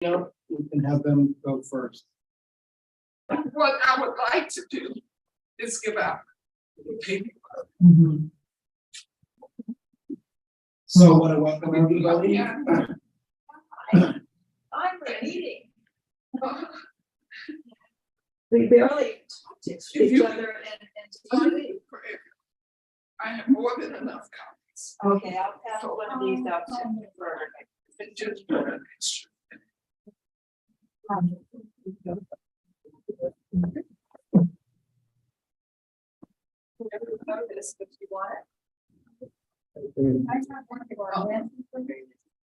know, we can have them go first. What I would like to do is give out paper. So what I welcome everybody. Yeah. I'm reading. We barely talk to If each you- other I have more than enough copies. Okay, I'll pass one of these out to And just for an extra. this if you want it.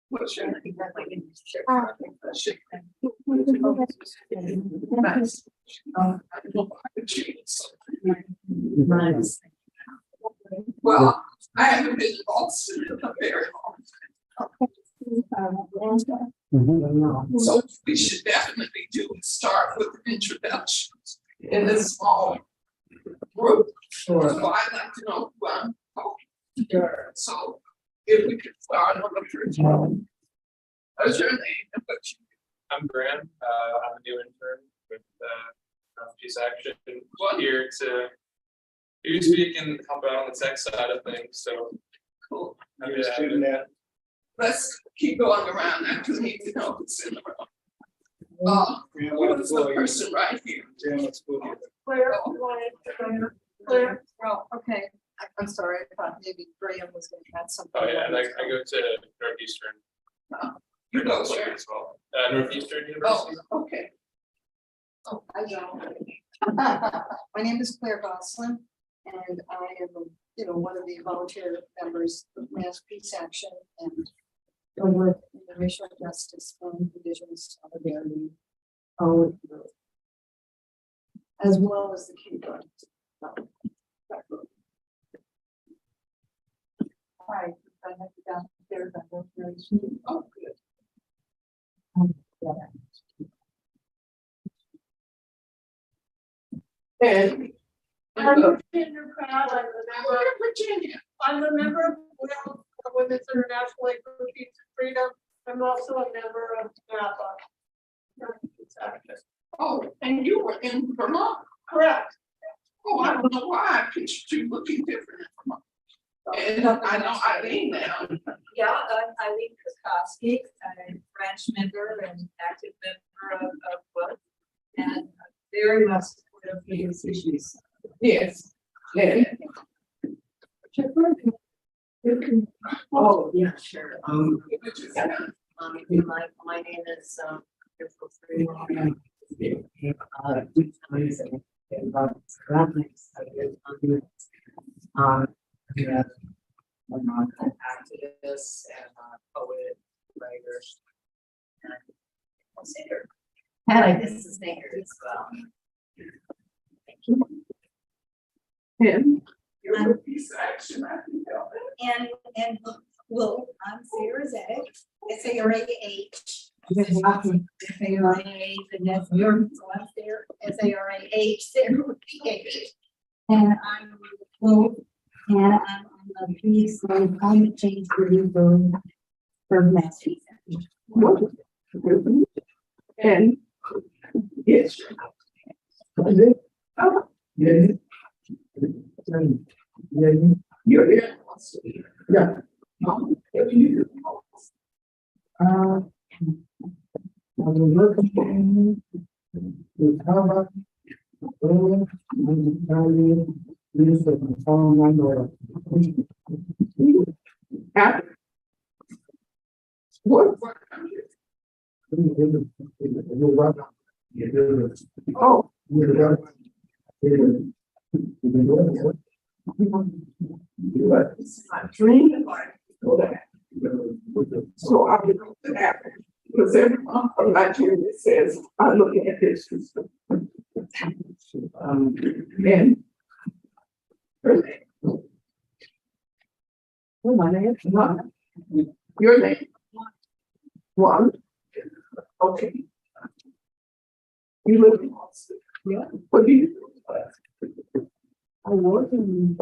What's your name? Nice. Nice. Well, I haven't been in Boston in a very long time. So we should definitely do start with introductions in this small group. So I'd like to know who I'm talking to. So if we could start on the first one. What's your name and what you do? I'm Graham. I'm a new intern with Peace Action. Well, here to speak and help out on the tech side of things. So Cool. I'm You're a student at Let's keep going around that because we need to know who's in the room. Graham, Who's the person right here? Graham, let's go here. Claire, Claire, well, okay, I'm sorry, I thought maybe Graham was gonna add something. oh yeah, and I go to Northeastern You go where? as well. Northeastern Oh, University. okay. Oh, I don't. My name is Claire Gosselin, and I am, one of the volunteer members of Mass Peace Action, and I work in the racial justice and division solidarity, as well as the kindergarten. Hi, I have to downstairs. I work very soon. Oh, good. And I'm Virginia Pratt. Virginia. I'm a member of WILPF, Women's International League for Peace and Freedom. I'm also a member of MAPA. Oh, and you were in Vermont. Correct. Oh, I don't know why I pictured you looking different in Vermont. And I know Eileen now. Yeah, I'm Eileen Kurkoski, I'm a branch member and active member of WILPF, and very much supportive of these issues. Yes. Yeah. Oh, yeah, sure. My name is I'm an activist and poet, writer, and singer. And I guess a singer as well. And you're with Peace Action, I can tell that. And well, I'm Sarah Zedek, S-A-R-A-H. S-A-R-A-H, and that's your, so I'm Sarah, S-A-R-A-H, Sarah with P-H. And I'm well, and I'm on the peace and climate change review for Mass Peace Action. And yes. You're here. Yeah. What? Oh. So I would go to that because every month from Nigeria it says I look at this. And her name. Well, my name is not. Your name. One. Okay. You live in Boston. Yeah. What do you do? I work in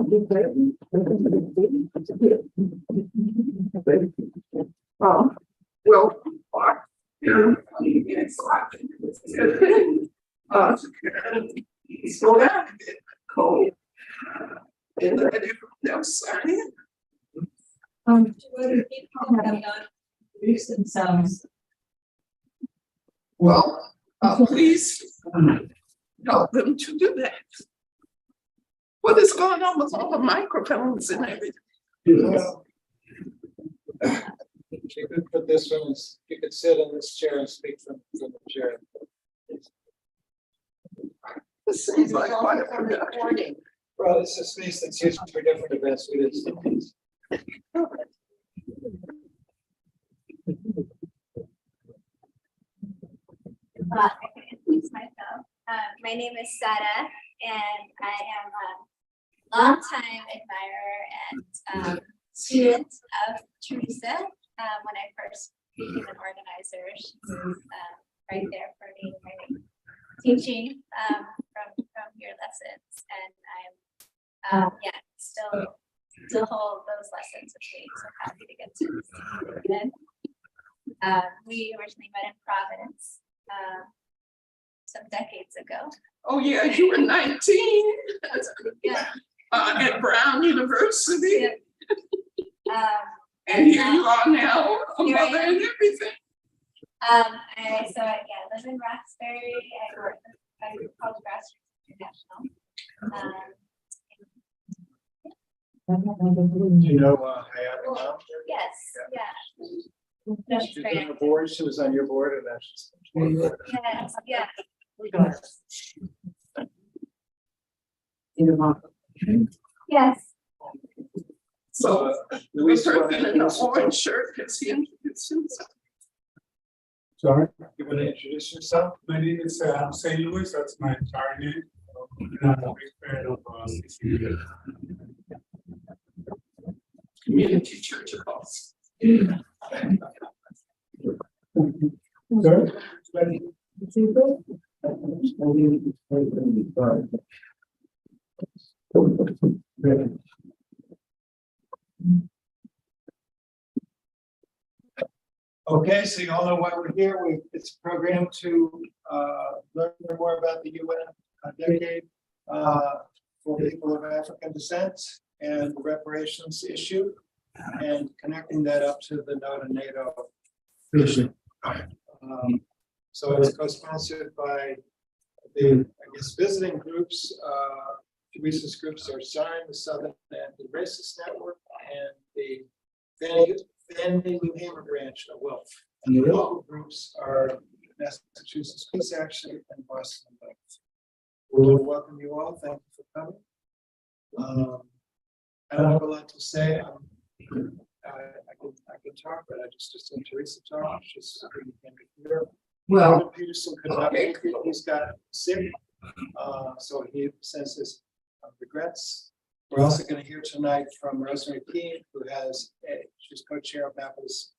well, Slow down a bit, Cole. And let everyone else sign in. Two other people have not introduced themselves. Well, please help them to do that. What is going on with all the microphones and everything? You could put this one, you could sit in this chair and speak from the chair. This seems like quite a Recording. Well, it's a space that's used for different events. We did some things. I can introduce myself. My name is Sarah, and I am a longtime admirer and student of Teresa. When I first became an organizer, she was right there for me, teaching from your lessons, and I'm still hold those lessons with me. So happy to get to again. We originally met in Providence some decades ago. Oh, yeah, you were 19. Yeah. At Brown University. Yeah. And here you are now, a Here I mother am. and everything. I live in Roxbury. I work at a group called Grassroots International. Do you know Hayat Imam? Yes, yeah. That's She's great. on the board. She was on your board, and now she's. Yes, yeah. Yes. So the Luis, you wanna person in the introduce yourself? orange shirt, has he introduced himself? Sorry, you want to introduce yourself? My name is St. Louis, that's my entire name. And I'm a big fan of CCD. Community Church of Boston. Sorry? Okay, so you all know why we're here. It's a program to learn more about the UN decade for people of African descent and the reparations issue, and connecting that up to the NATO issue. So it's co-sponsored by the, I guess, visiting groups. Teresa's groups are SARN, the Southern Anti-Racist Network, and the Vandy New Haven branch of WILPF. And the local groups are Massachusetts Peace Action and Boston WILPF. We'll welcome you all. Thank you for coming. I don't have a lot to say. I can talk, but I just assume Teresa talk. She's here. Well, Peterson could not make it. He's got sick, so he sends his regrets. We're also going to hear tonight from Rosemary Kean, who has she's co-chair of MAPA's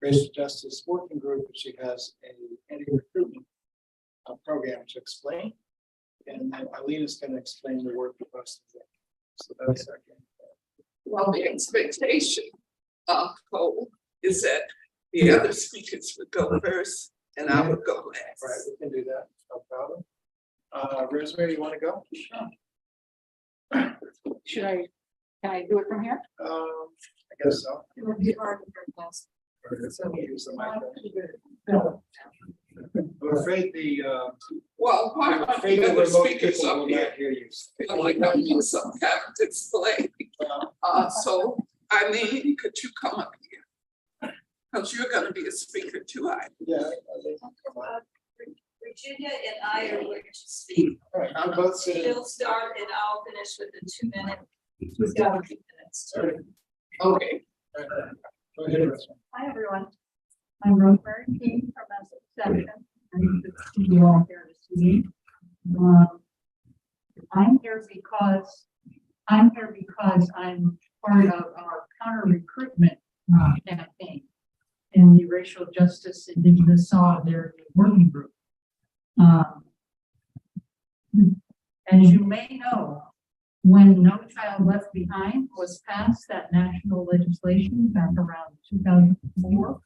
Racial Justice Working Group, and she has a anti-recruitment program to explain. And then Eileen is going to explain the work of Boston WILPF. So that's our game. Well, the expectation Cole, is that the other speakers would go first and I would go last. Right, we can do that, no problem. Rosemary, you want to go? Can I do it from here? I guess so. Or use the mic. I'm afraid Well, why I'm don't afraid the the other remote speakers people up will here? not hear you. Feel like I'm in some kind of display. So Eileen, could you come up here? Because you're gonna be a speaker too, I. Yeah. I think, come on. Virginia and I are going to speak. All right, we'll both sit in. She'll start and I'll finish with the 2 minute. She's got a few minutes. Okay. Go ahead, Rosemary. Hi, everyone. I'm Rosemary Kean from Massachusetts. I'm good to see you all here this evening. I'm here because I'm part of our counter-recruitment campaign in the Racial Justice Indigenous Solidarity Working Group. As you may know, when No Child Left Behind was passed, that national legislation back around 2004,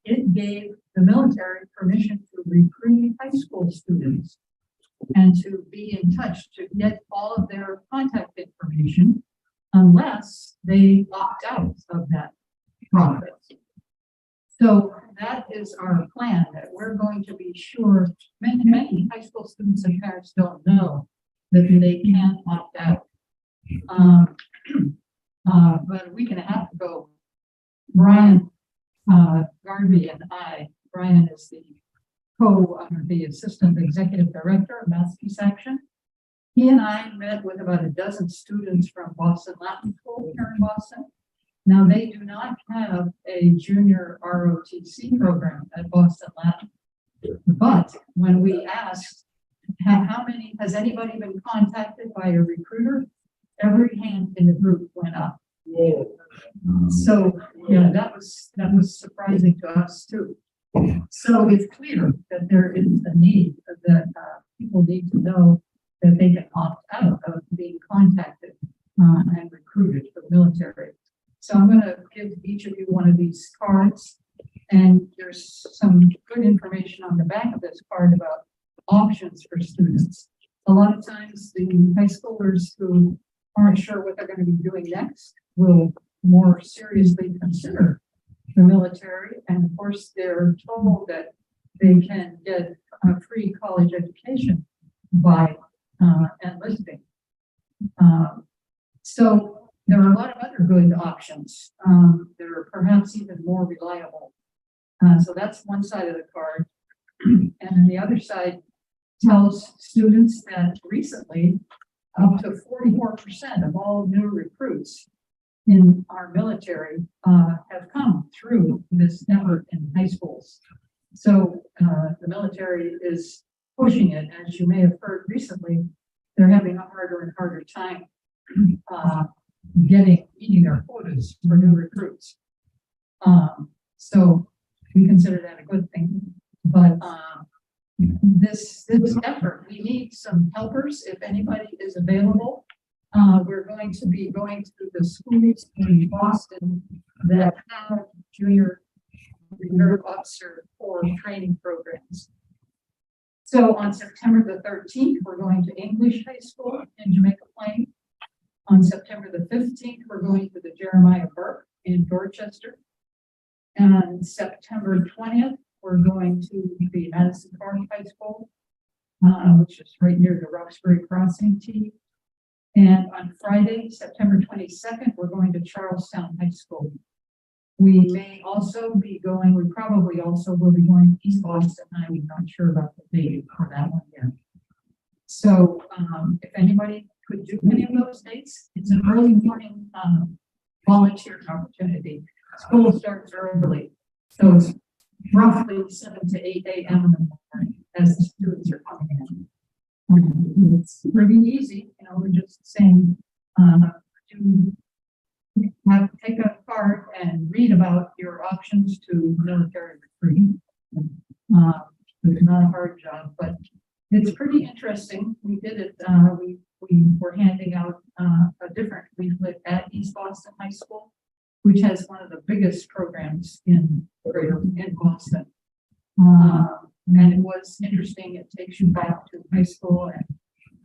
it gave the military permission to recruit high school students and to be in touch, to get all of their contact information unless they opt out of that process. So that is our plan, that we're going to be sure, many high school students and parents don't know that they can opt out. But a week and a half ago, Brian Garvey and Brian is the assistant executive director of Mass Peace Action. He and I met with about a dozen students from Boston Latin School here in Boston. Now, they do not have a junior ROTC program at Boston Latin. But when we asked, has anybody been contacted by a recruiter? Every hand in the group went up. So, yeah, that was surprising to us too. So it's clear that there is a need, that people need to know that they can opt out of being contacted and recruited for the military. So I'm going to give each of you one of these cards, and there's some good information on the back of this card about options for students. A lot of times the high schoolers who aren't sure what they're going to be doing next will more seriously consider the military, and of course they're told that they can get a free college education by enlisting. So there are a lot of other good options that are perhaps even more reliable. So that's one side of the card. And then the other side tells students that recently up to 44% of all new recruits in our military have come through this effort in high schools. So the military is pushing it. As you may have heard recently, they're having a harder and harder time meeting their quotas for new recruits. So we consider that a good thing. But this effort, we need some helpers if anybody is available. We're going to be going to the schools in Boston that have junior reserve officer corps training programs. So on September the 13th, we're going to English High School in Jamaica Plain. On September the 15th, we're going to the Jeremiah Burke in Dorchester. And September 20th, we're going to the Madison Park High School, which is right near the Roxbury Crossing T. And on Friday, September 22nd, we're going to Charlestown High School. We may also be going, we probably also will be going to East Boston. I'm not sure about the date for that one yet. So if anybody could do any of those dates, it's an early morning volunteer opportunity. School starts early, so it's roughly 7 to 8 a.m. in the morning as the students are coming in. It's pretty easy, you know, we're just saying take a card and read about your options to military recruiting. It's not a hard job, but it's pretty interesting. We did it, we were handing out a different leaflet at East Boston High School, which has one of the biggest programs in Boston. And it was interesting. It takes you back to high school and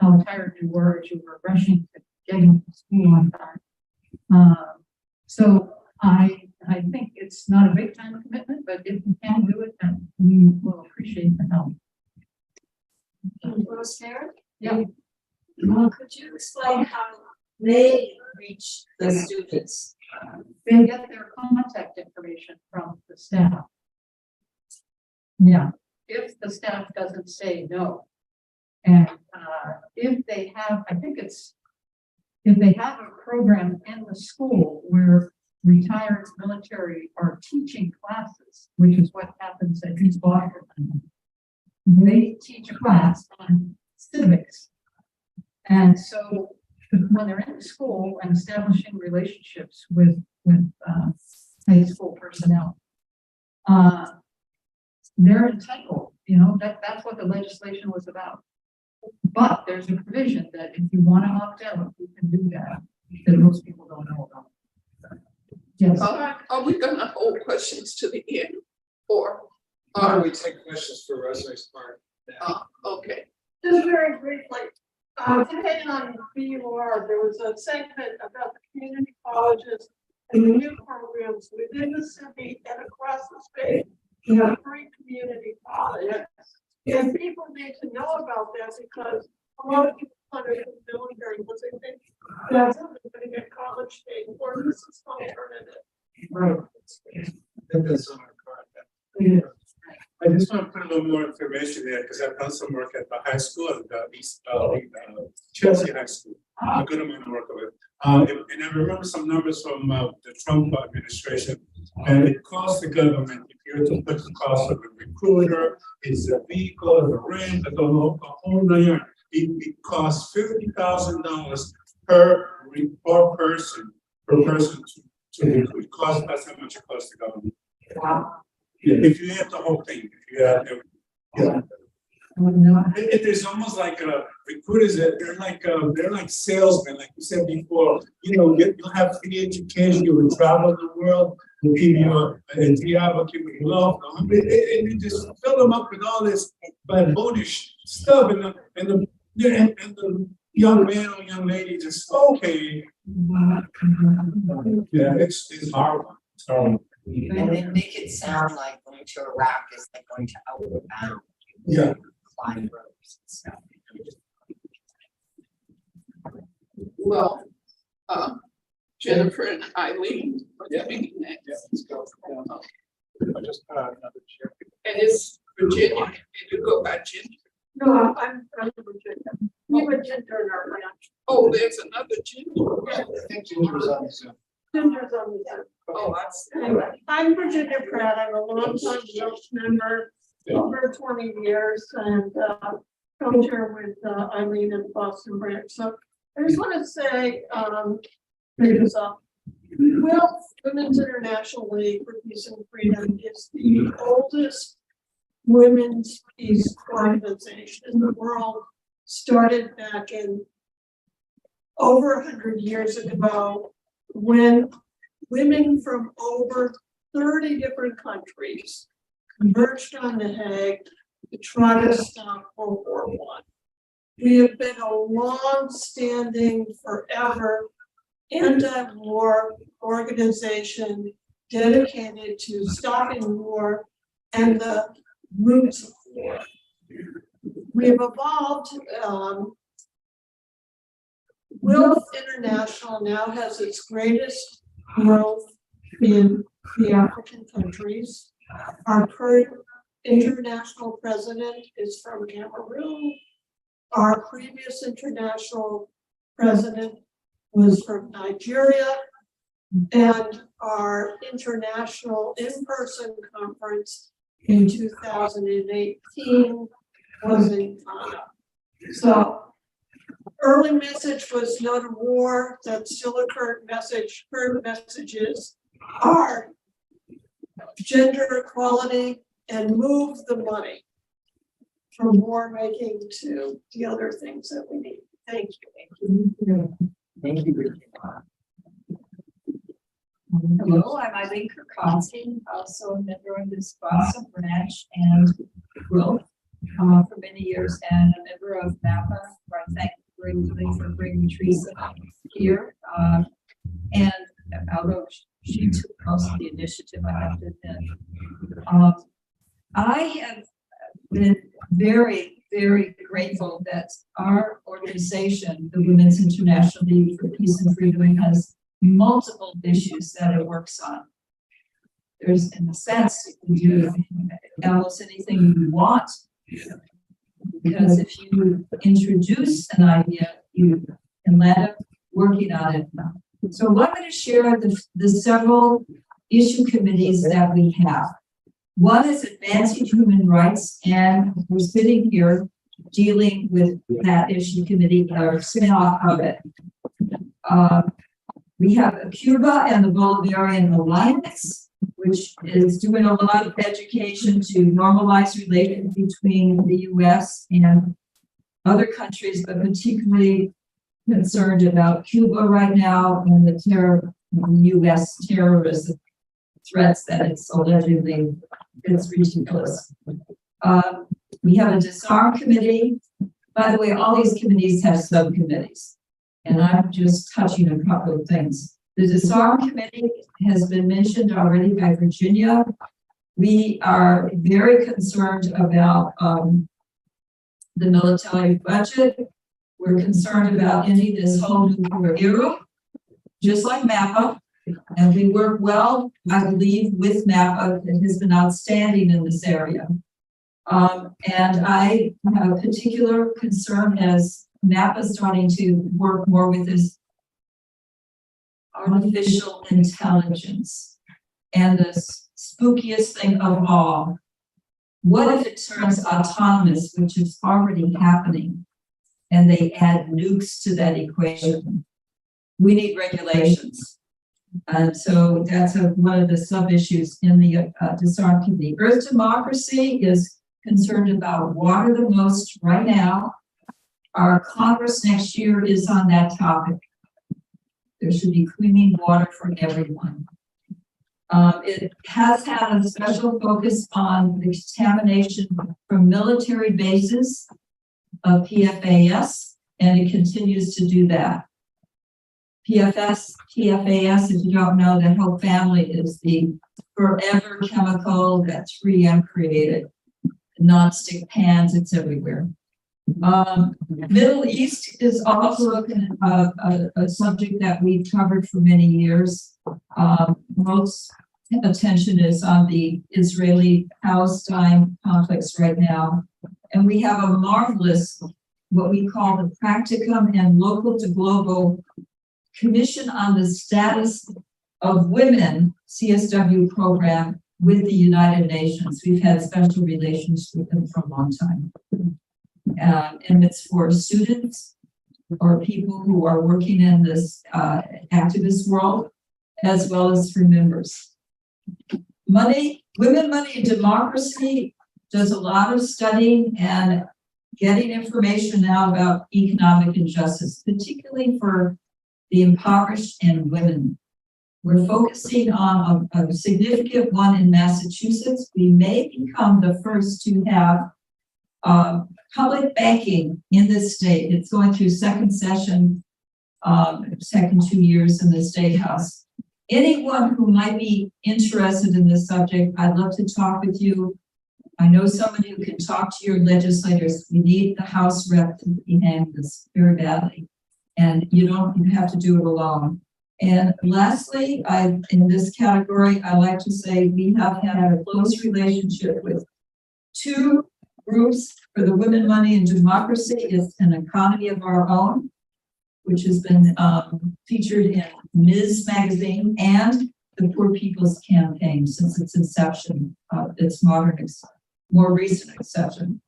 how tired you were as you were rushing to getting to school on time. So I think it's not a big time commitment, but if you can do it, then we will appreciate the help. Rosemary? Yeah. Could you explain how they reach the students? They get their contact information from the staff. Yeah, if the staff doesn't say no. And if they have, if they have a program in the school where retired military are teaching classes, which is what happens at East Boston, they teach a class on civics. And so when they're in school and establishing relationships with high school personnel, they're entitled, you know, that's what the legislation was about. But there's a provision that if you want to opt out, you can do that most people don't know about. Yes. Are we gonna hold questions to the end? Or, Why don't we take questions for Rosemary's part now? okay, Just very briefly, depending on who you are, there was a segment about the community colleges and the new programs within the city and across the state. You have free community colleges. And people need to know about that because a lot of people under the military because they think that's how they're gonna get college paid for. This is an alternative. Right. That's on our card. Yeah. I just want to put a little more information there because I've done some work at the high school, at the Chelsea High School. A good amount of work of it. And I remember some numbers from the Trump administration, and it costs the government, if you were to put the cost of a recruiter, is a vehicle, the rent, the whole 9 yards. It costs $50,000 per person to recruit. It costs, that's how much it costs the government. Wow. Yeah, if you have the whole thing, if you have everything. Yeah. It is almost like recruiters, they're like salesmen, like you said before. You know, you'll have free education, you will travel the world, you'll give you a job, give you love, and you just fill them up with all this bonus stuff, and the young man or young lady just okay. Yeah, it's horrible. It's horrible. And they make it sound like going to Iraq is like going to outward bound. Yeah. Flying ropes and stuff. well, Jennifer and Eileen are speaking next. Yeah, let's go. I just another chair. And it's Virginia, and you go by Ginger. No, I'm from Virginia. We were Ginger in our branch. Oh, there's another Ginger. I think Ginger's on Zoom. Ginger's on the Zoom. Oh, that's. Anyway, I'm Virginia Pratt. I'm a longtime Welsh member, over 20 years, and co-chair with Eileen in the Boston branch. So I just want to say, WILPF, Women's International League for Peace and Freedom, is the oldest women's peace organization in the world. Started back in over 100 years ago, when women from over 30 different countries converged on The Hague to try to stop World War I. We have been a long-standing, forever anti-war organization dedicated to stopping war and the roots of war. We've evolved. WILPF International now has its greatest growth in the African countries. Our current international president is from Cameroon. Our previous international president was from Nigeria. And our international in-person conference in 2018 was in Ghana. So early message was no to war. That's still a current message. Current messages are gender equality and move the money from war making to the other things that we need. Thank you. Thank you. Hello, I'm Eileen Kurkoski, also a member of this Boston branch and WILPF for many years, and a member of MAPA. I thank you for bringing Teresa here. And although she took most of the initiative, I have to admit. I have been very, very grateful that our organization, the Women's International League for Peace and Freedom, has multiple issues that it works on. There's, in a sense, you can do almost anything you want, because if you introduce an idea, you can let it working on it. So I'm going to share the several issue committees that we have. One is advancing human rights, and we're sitting here dealing with that issue committee, or spin-off of it. We have Cuba and the Bolivarian Alliance, which is doing a lot of education to normalize relations between the U.S. and other countries, but particularly concerned about Cuba right now and the terror US terrorism threats that it's allegedly, it's ridiculous. We have a disarm committee. By the way, all these committees have subcommittees, and I'm just touching a couple of things. The disarm committee has been mentioned already by Virginia. We are very concerned about the military budget. We're concerned about ending this whole nuclear era, just like MAPA. And we work well, I believe, with MAPA. It has been outstanding in this area. And I have a particular concern as MAPA is starting to work more with this artificial intelligence. And the spookiest thing of all, what if it turns autonomous, which is already happening, and they add nukes to that equation? We need regulations. And so that's one of the sub-issues in the disarm committee. Earth democracy is concerned about water the most right now. Our Congress next year is on that topic. There should be clean water for everyone. It has had a special focus on the contamination from military bases of PFAS, and it continues to do that. PFAS, if you don't know, that whole family is the forever chemical that 3M created. Non-stick pans, it's everywhere. Middle East is also a subject that we've covered for many years. Most attention is on the Israeli-Palestine conflicts right now. And we have a marvelous, what we call the Practicum and Local to Global Commission on the Status of Women CSW program with the United Nations. We've had special relations with them for a long time. And it's for students or people who are working in this activist world, as well as for members. Women, Money, and Democracy does a lot of studying and getting information now about economic injustice, particularly for the impoverished and women. We're focusing on a significant one in Massachusetts. We may become the first to have public banking in this state. It's going through second session, second 2 years in the State House. Anyone who might be interested in this subject, I'd love to talk with you. I know somebody who can talk to your legislators. We need the House rep to be handling this very badly. And you have to do it alone. And lastly, in this category, I like to say we have had a close relationship with two groups for the Women, Money, and Democracy. It's an economy of our own, which has been featured in Ms. Magazine, and the Poor People's Campaign since its inception, its more recent inception.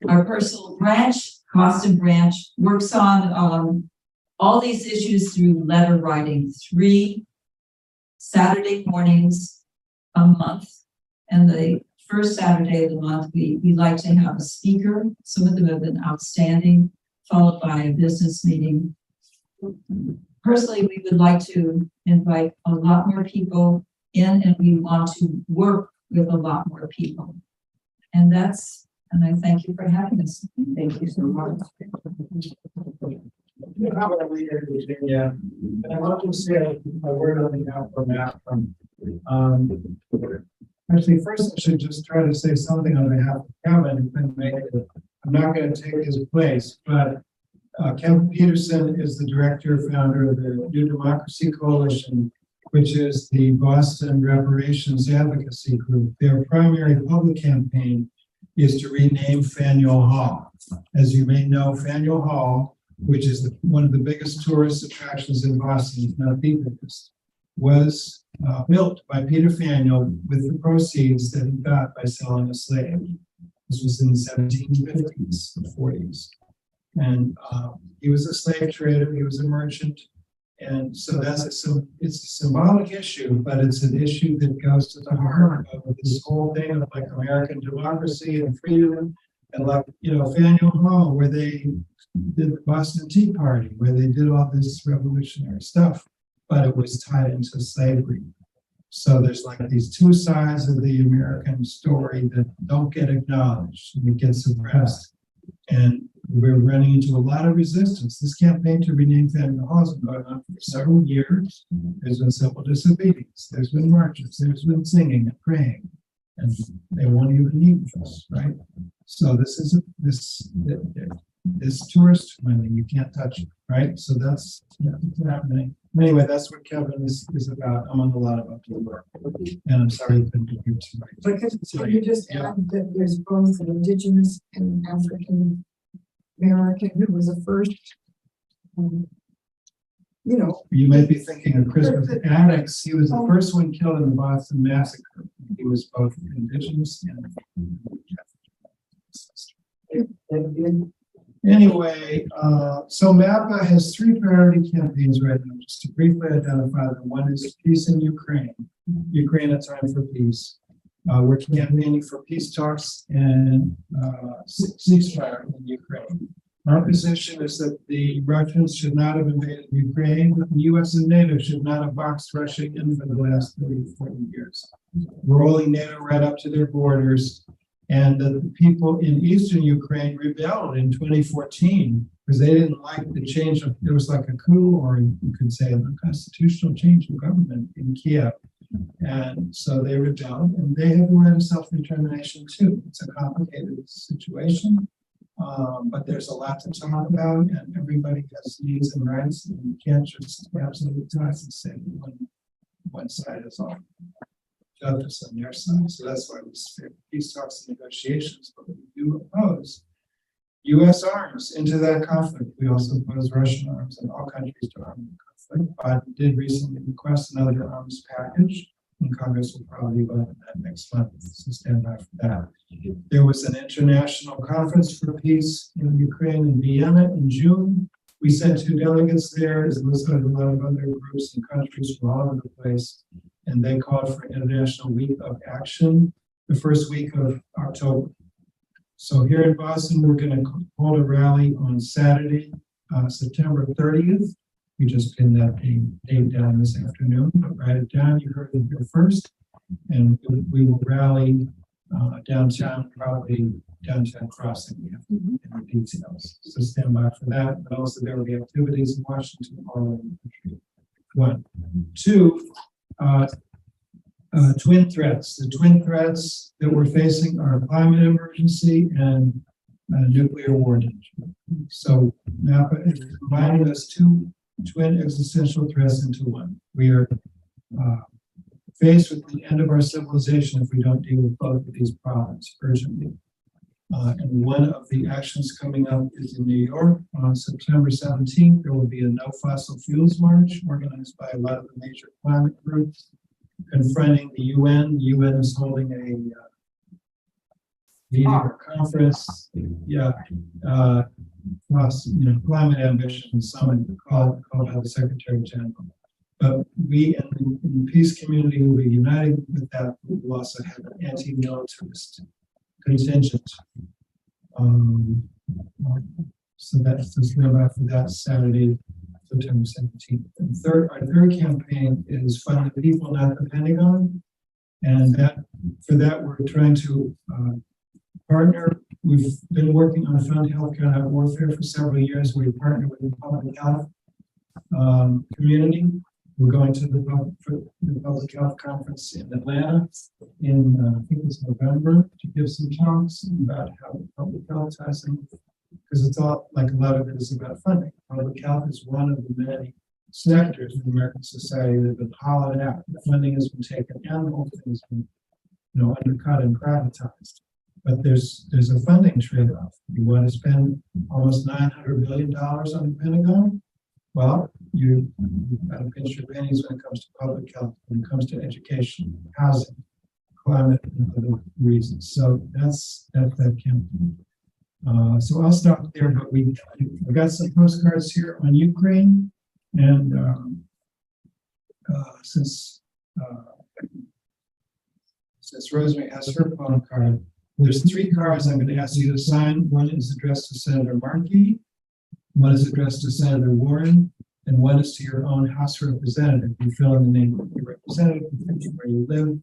Our personal branch, Boston branch, works on all these issues through letter writing, 3 Saturday mornings a month. And the first Saturday of the month, we like to have a speaker. Some of them have been outstanding, followed by a business meeting. Personally, we would like to invite a lot more people in, and we want to work with a lot more people. And I thank you for having us. Thank you so much. How about we hear Virginia? And I want to say a word on behalf of MAPA. Actually, first I should just try to say something on behalf of Kevin, who couldn't make it. I'm not going to take his place, but Kevin Peterson is the director, founder of the New Democracy Coalition, which is the Boston Reparations advocacy group. Their primary public campaign is to rename Faneuil Hall. As you may know, Faneuil Hall, which is one of the biggest tourist attractions in Boston, if not the biggest, was built by Peter Faneuil with the proceeds that he got by selling a slave. This was in the 1750s and 40s. And he was a slave trader, he was a merchant. And so it's a symbolic issue, but it's an issue that goes to the heart of this whole thing of like American democracy and freedom. And like, Faneuil Hall, where they did the Boston Tea Party, where they did all this revolutionary stuff. but it was tied into slavery. So there's like these two sides of the American story that don't get acknowledged and it gets suppressed. And we're running into a lot of resistance. This campaign to rename family halls has been going on for several years. There's been civil disobedience. There's been marches. There's been singing and praying. And they won't even need this, right? So this is this tourist money, you can't touch it, right? So that's happening. Anyway, that's what Kevin is about. I'm on a lot about the work. And I'm sorry you couldn't be here tonight. But could you just Yeah. add that there's both an Indigenous and African American who was the first, You might be thinking of Christopher Addicts. He was the first one killed in the Boston Massacre. He was both indigenous and anyway, so MAPA has 3 priority campaigns right now, just to briefly identify them. One is peace in Ukraine. Ukraine, a time for peace. We're campaigning for peace talks and ceasefire in Ukraine. Our position is that the Russians should not have invaded Ukraine, but the US and NATO should not have boxed Russia in for the last 30, 40 years. Rolling NATO right up to their borders. And the people in eastern Ukraine rebelled in 2014 because they didn't like the change of, there was like a coup, or you could say a constitutional change of government in Kiev. And so they rebelled, and they have the right of self-determination too. It's a complicated situation, but there's a lot to talk about, and everybody has needs and rights, and you can't just absolutely toss and say one side is all justice on their side. So that's why we say peace talks and negotiations, but we do oppose U.S. arms into that conflict. We also oppose Russian arms and all countries to arm the conflict. Biden did recently request another arms package, and Congress will probably vote on that next month. So stand by for that. There was an international conference for peace in Ukraine in Vienna in June. We sent 2 delegates there, as well as a lot of other groups and countries from all over the place. And they called for International Week of Action, the first week of October. So here in Boston, we're going to hold a rally on Saturday, September 30th. We just pinned that date down this afternoon, but write it down. You heard it here first. And we will rally downtown, probably downtown crossing. We have to get the details. So stand by for that. But also there will be activities in Washington all over the country. 1. 2, twin threats. The twin threats that we're facing are a climate emergency and nuclear war danger. So MAPA is combining those 2 twin existential threats into one. We are faced with the end of our civilization if we don't deal with both of these problems urgently. And one of the actions coming up is in New York on September 17th. There will be a no fossil fuels march organized by a lot of the major climate groups confronting the UN. The UN is holding a meeting or conference. Yeah. Climate ambition summit called by the Secretary General. But we in the peace community will be united with that. We will also have an anti-militarist contingent. So that's just about for that Saturday, September 17th. And our third campaign is Fund the People, Not the Pentagon. And for that, we're trying to partner. We've been working on Fund Healthcare Not Warfare for several years. We partner with the public health community. We're going to the public health conference in Atlanta in I think it's November to give some talks about how public health ties in, because it's all like a lot of it is about funding. Public health is one of the many sectors in American society that have been hollowed out. The funding has been taken and the whole thing has been undercut and privatized. But there's a funding trade-off. You want to spend almost $900 billion on the Pentagon? Well, you've got to pinch your pennies when it comes to public health, when it comes to education, housing, climate, and other reasons. So that's that campaign. So I'll stop there, but I've got some postcards here on Ukraine, and since Rosemary has her phone card, there's 3 cards I'm going to ask you to sign. One is addressed to Senator Markey, one is addressed to Senator Warren, and one is to your own House representative. You fill in the name of your representative, where you live,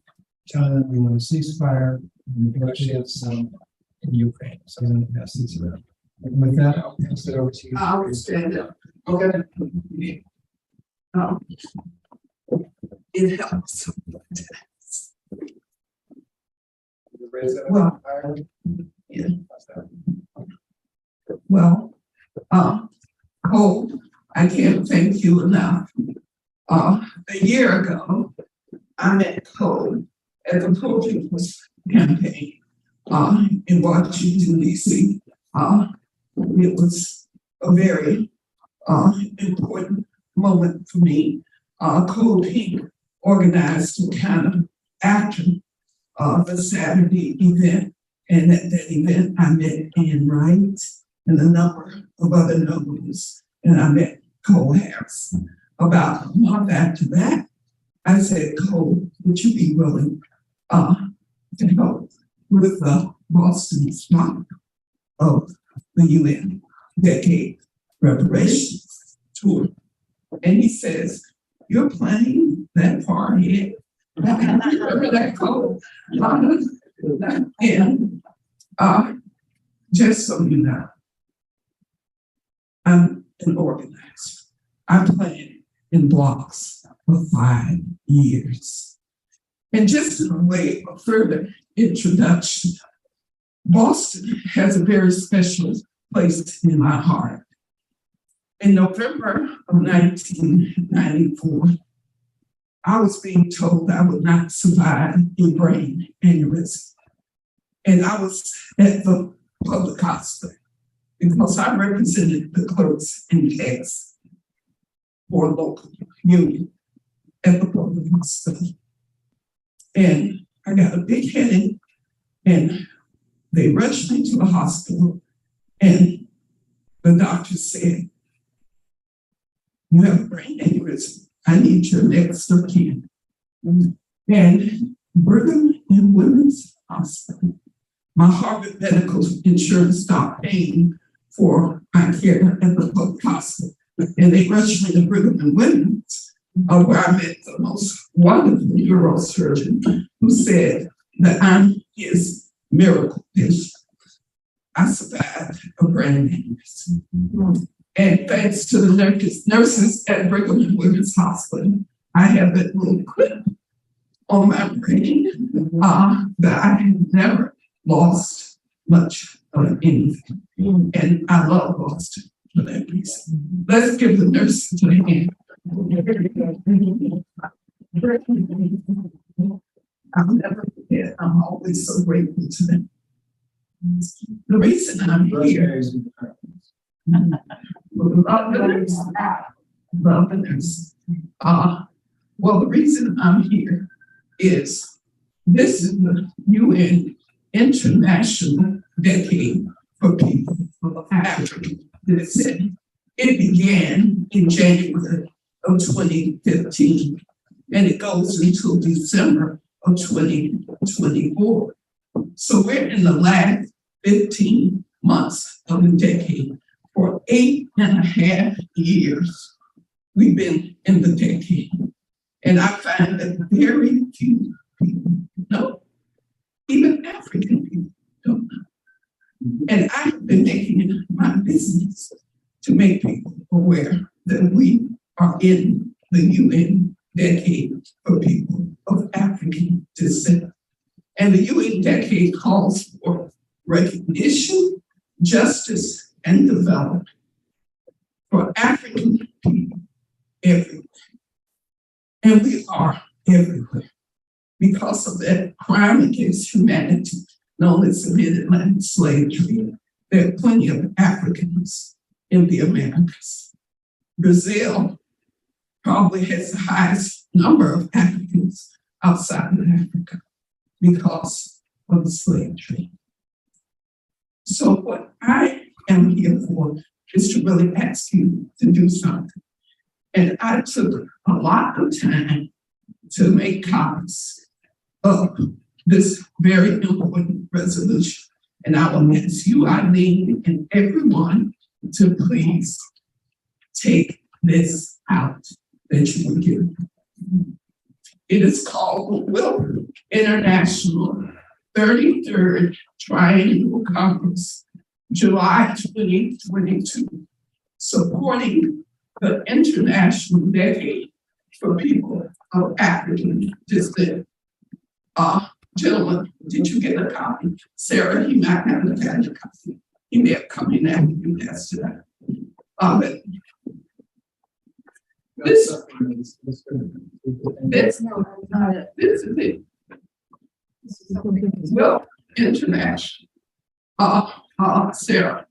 tell them you want a ceasefire, and negotiate some in Ukraine. So I'm going to pass these around. And with that, I'll pass it over to you. I would stand up. Okay. It helps. Raise that Well, higher. yeah. How's that? Well, Cole, I can't thank you enough. A year ago, I met Cole at the Pro-People's campaign in Washington, D.C. It was a very important moment for me. Cole Pink organized a kind of after the Saturday event, and at that event, I met Ann Wright and a number of other nobles, and I met Cole Harris. About a month after that, I said, Cole, would you be willing to help with the Boston spot of the UN Decade Reparations Tour? And he says, you're planning that far ahead. Remember that, Cole? And just so you know, I'm an organizer. I plan in blocks of 5 years. And just in a way of further introduction, Boston has a very special place in my heart. In November of 1994, I was being told I would not survive a brain aneurysm. And I was at the public hospital because I represented the clerks and techs for a local union at the public hospital. And I got a big headache, and they rushed me to the hospital, and the doctor said, you have a brain aneurysm. I need your next of kin. And Brigham and Women's Hospital, my Harvard Medical Insurance stopped paying for my care at the public hospital. And they rushed me to Brigham and Women's, where I met the most wonderful neurosurgeon who said that I'm his miracle patient. I survived a brain aneurysm. And thanks to the nurses at Brigham and Women's Hospital, I have that little clip on my brain that I have never lost much of anything. And I love Boston for that reason. Let's give the nurses a hand. I'll never forget. I'm always so grateful to them. The reason I'm here. Love the nurse. Well, the reason I'm here is this is the UN International Decade for People of African Descent. It began in January of 2015, and it goes until December of 2024. So we're in the last 15 months of the decade. For 8.5 years, we've been in the decade. And I find that very few people know, even African people don't know. And I've been making it my business to make people aware that we are in the UN Decade for People of African Descent. And the UN Decade calls for recognition, justice, and development for African people everywhere. And we are everywhere because of that crime against humanity known as the mid-Atlantic slave trade. There are plenty of Africans in the Americas. Brazil probably has the highest number of Africans outside of Africa because of the slave trade. So what I am here for is to really ask you to do something. And I took a lot of time to make copies of this very important resolution. And I will ask you, Eileen, and everyone to please take this out that you were given. It is called the WILPF International 33rd Triennial Congress, July 2022, supporting the International Decade for People of African Descent. Gentlemen, did you get a copy? Sarah, he might have gotten a copy. He may have come in after you passed it out. This is it. Well, international. Sarah.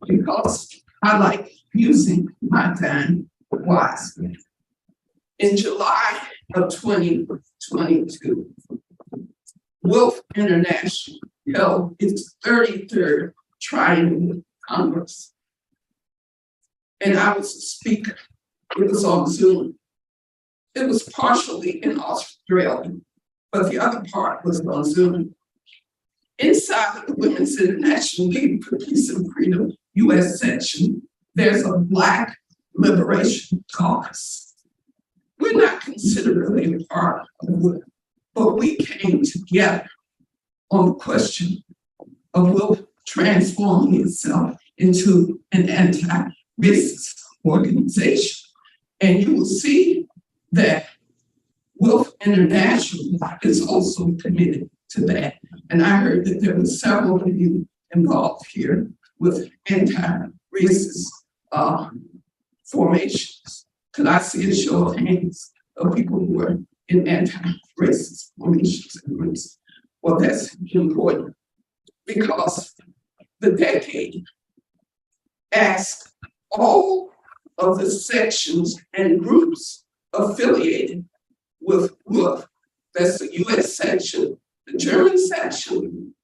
Because I like using my time wisely. In July of 2022, WILPF International held its 33rd Triennial Congress. And I was a speaker. It was on Zoom. It was partially in Australia, but the other part was on Zoom. Inside of the Women's International League for Peace and Freedom U.S. section, there's a Black Liberation Caucus. We're not considered really a part of WILPF, but we came together on the question of WILPF transforming itself into an anti-racist organization. And you will see that WILPF International is also committed to that. And I heard that there were several of you involved here with anti-racist formations. Could I see a show of hands of people who are in anti-racist formations and groups? Well, that's important because the decade asked all of the sections and groups affiliated with WILPF. That's the US section, the German section,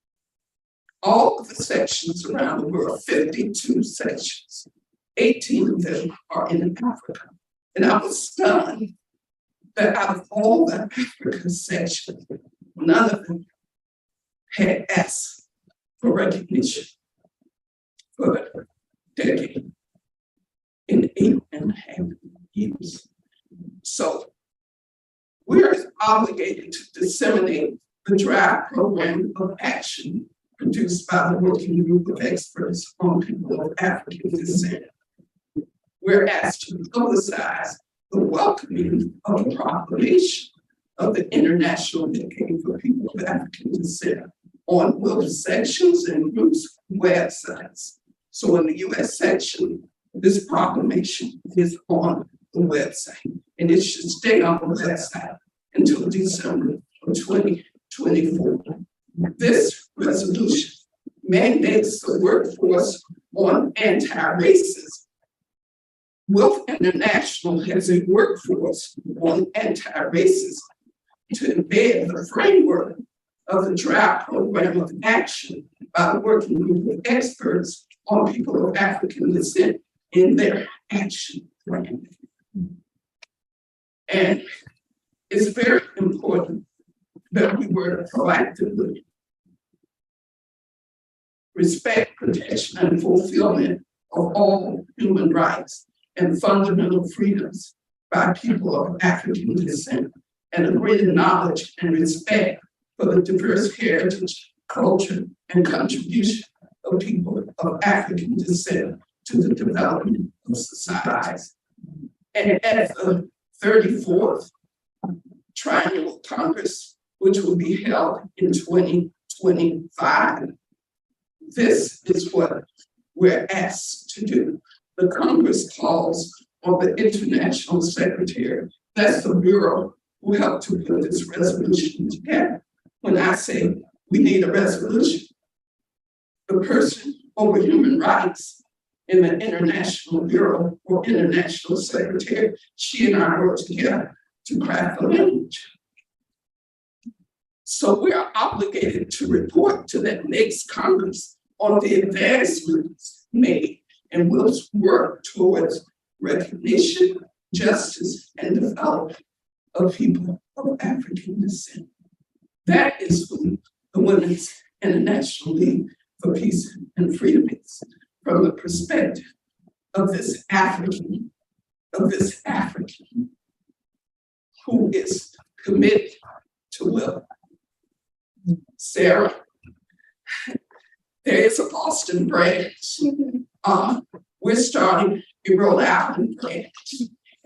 all of the sections around the world, 52 sections, 18 of them are in Africa. And I was stunned that out of all the African sections, none of them had asked for recognition for a decade in 8.5 years. So we're obligated to disseminate the draft program of action produced by the working group of experts on people of African descent. We're asked to publicize the welcoming of the proclamation of the International Decade for People of African Descent on WILPF sections and groups' websites. So in the US section, this proclamation is on the website, and it should stay on the website until December of 2024. This resolution mandates the workforce on anti-racism. WILPF International has a workforce on anti-racism to embed the framework of the draft program of action by the working group of experts on people of African descent in their action plan. And it's very important that we work proactively. Respect, protection, and fulfillment of all human rights and fundamental freedoms by people of African descent, and a greater knowledge and respect for the diverse heritage, culture, and contribution of people of African descent to the development of societies. And at the 34th Triennial Congress, which will be held in 2025, this is what we're asked to do. The Congress calls on the International Secretary, that's the bureau who helped to put this resolution together. When I say we need a resolution, the person over human rights in the International Bureau or International Secretary, she and I worked together to craft a language. So we are obligated to report to that next Congress on the advancements made, and we'll work towards recognition, justice, and development of people of African descent. That is what the Women's and the National League for Peace and Freedom is from the perspective of this African, who is committed to will. Sarah, there is a Boston branch. We're starting a Rhode Island branch.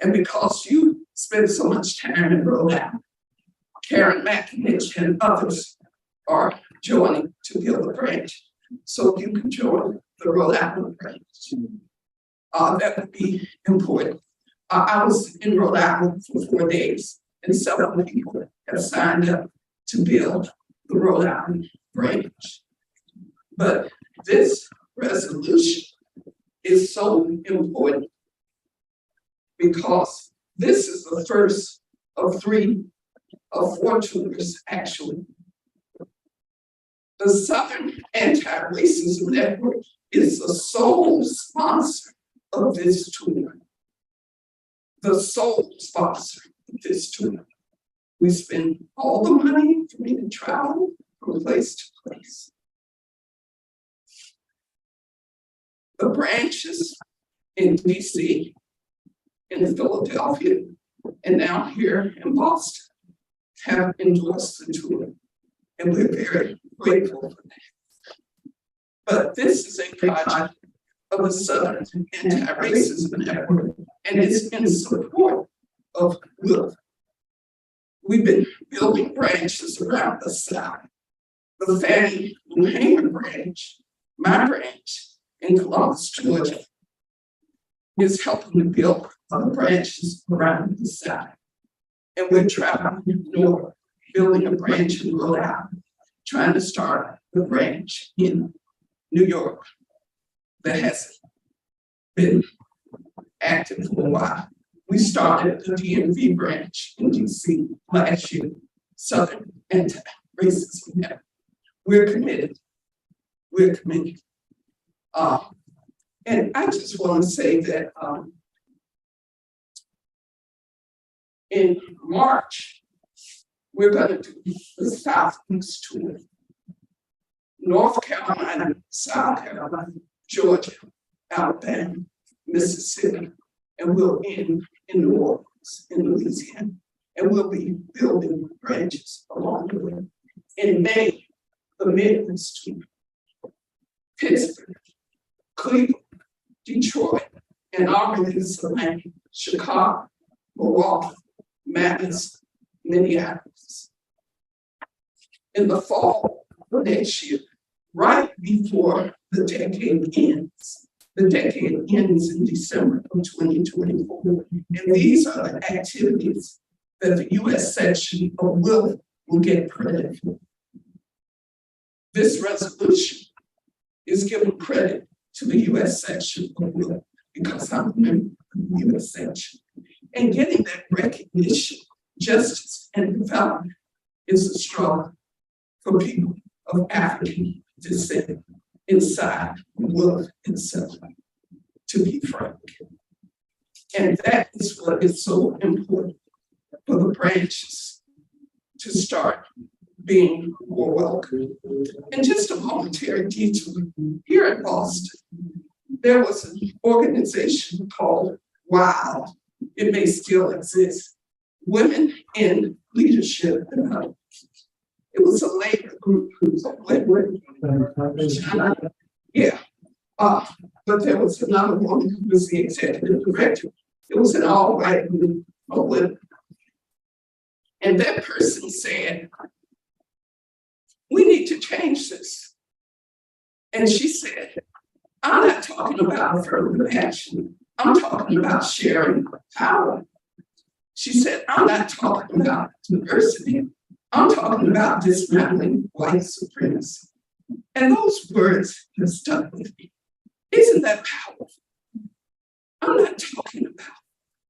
And because you spend so much time in Rhode Island, Karen McInich and others are joining to build a branch. So you can join the Rhode Island branch. That would be important. I was in Rhode Island for 4 days, and several people have signed up to build the Rhode Island branch. But this resolution is so important because this is the first of 4 tours, actually. The Southern Anti-Racism Network is the sole sponsor of this tour. The sole sponsor of this tour. We spend all the money for me to travel from place to place. The branches in DC, in Philadelphia, and now here in Boston have endorsed the tour, and we're very grateful for that. But this is a project of the Southern Anti-Racism Network, and it's in support of WILPF. We've been building branches around the South. The Fannie Lou Hamer branch, my branch in Columbus, Georgia, is helping to build other branches around the South. And we're traveling north, building a branch in Rhode Island, trying to start the branch in New York that has been active for a while. We started the DMV branch in DC last year, Southern Anti-Racism Network. We're committed. We're committed. And I just want to say that in March, we're going to do the Southeast tour. North Carolina, South Carolina, Georgia, Alabama, Mississippi, and we'll end in New Orleans, in Louisiana, and we'll be building branches along the way. In May, the Midwest tour, Pittsburgh, Cleveland, Detroit, and Atlanta, Chicago, Milwaukee, Madison, Minneapolis. In the fall of next year, right before the decade ends in December of 2024. And these are the activities that the U.S. section of WILPF will get credit for. This resolution is giving credit to the U.S. section of WILPF because I'm a member of the U.S. section. And getting that recognition, justice, and development is a struggle for people of African descent inside WILPF itself, to be frank. And that is what is so important for the branches to start being more welcome. And just a momentary detour, here in Boston, there was an organization called WILD. It may still exist, Women in Leadership. It was a labor group of women. Yeah. But there was another woman who was the executive director. It was an all-white group of women. And that person said, we need to change this. And she said, I'm not talking about affirmative action. I'm talking about sharing power. She said, I'm not talking about diversity. I'm talking about dismantling white supremacy. And those words have stuck with me. Isn't that powerful? I'm not talking about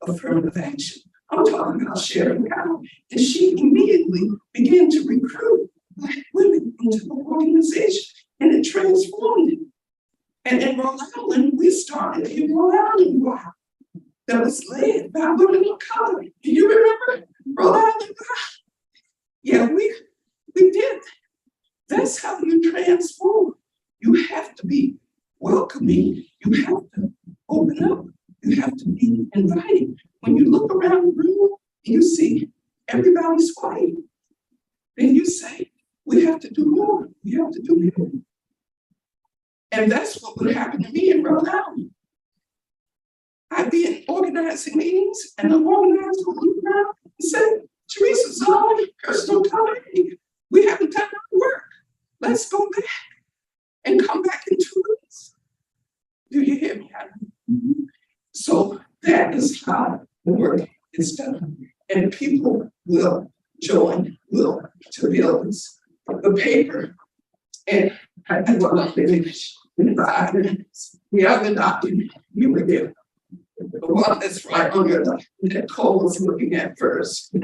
affirmative action. I'm talking about sharing power. And she immediately began to recruit Black women into the organization, and it transformed it. And in Rhode Island, we started a Rhode Island block that was led by women of color. Do you remember Rhode Island block? Yeah, we did. That's how you transform. You have to be welcoming. You have to open up. You have to be inviting. When you look around the room and you see everybody's white, then you say, we have to do more. We have to do more. And that's what would happen to me in Rhode Island. I'd be in organizing meetings and the organizer would look around and say, Teresa's on personal time. We haven't done our work. Let's go back and come back in 2 weeks. Do you hear me? So that is how the work is done. And people will join, will to build this. The paper, and I will finish in 5 minutes. The other document you were given, the one that's right under that Cole was looking at first.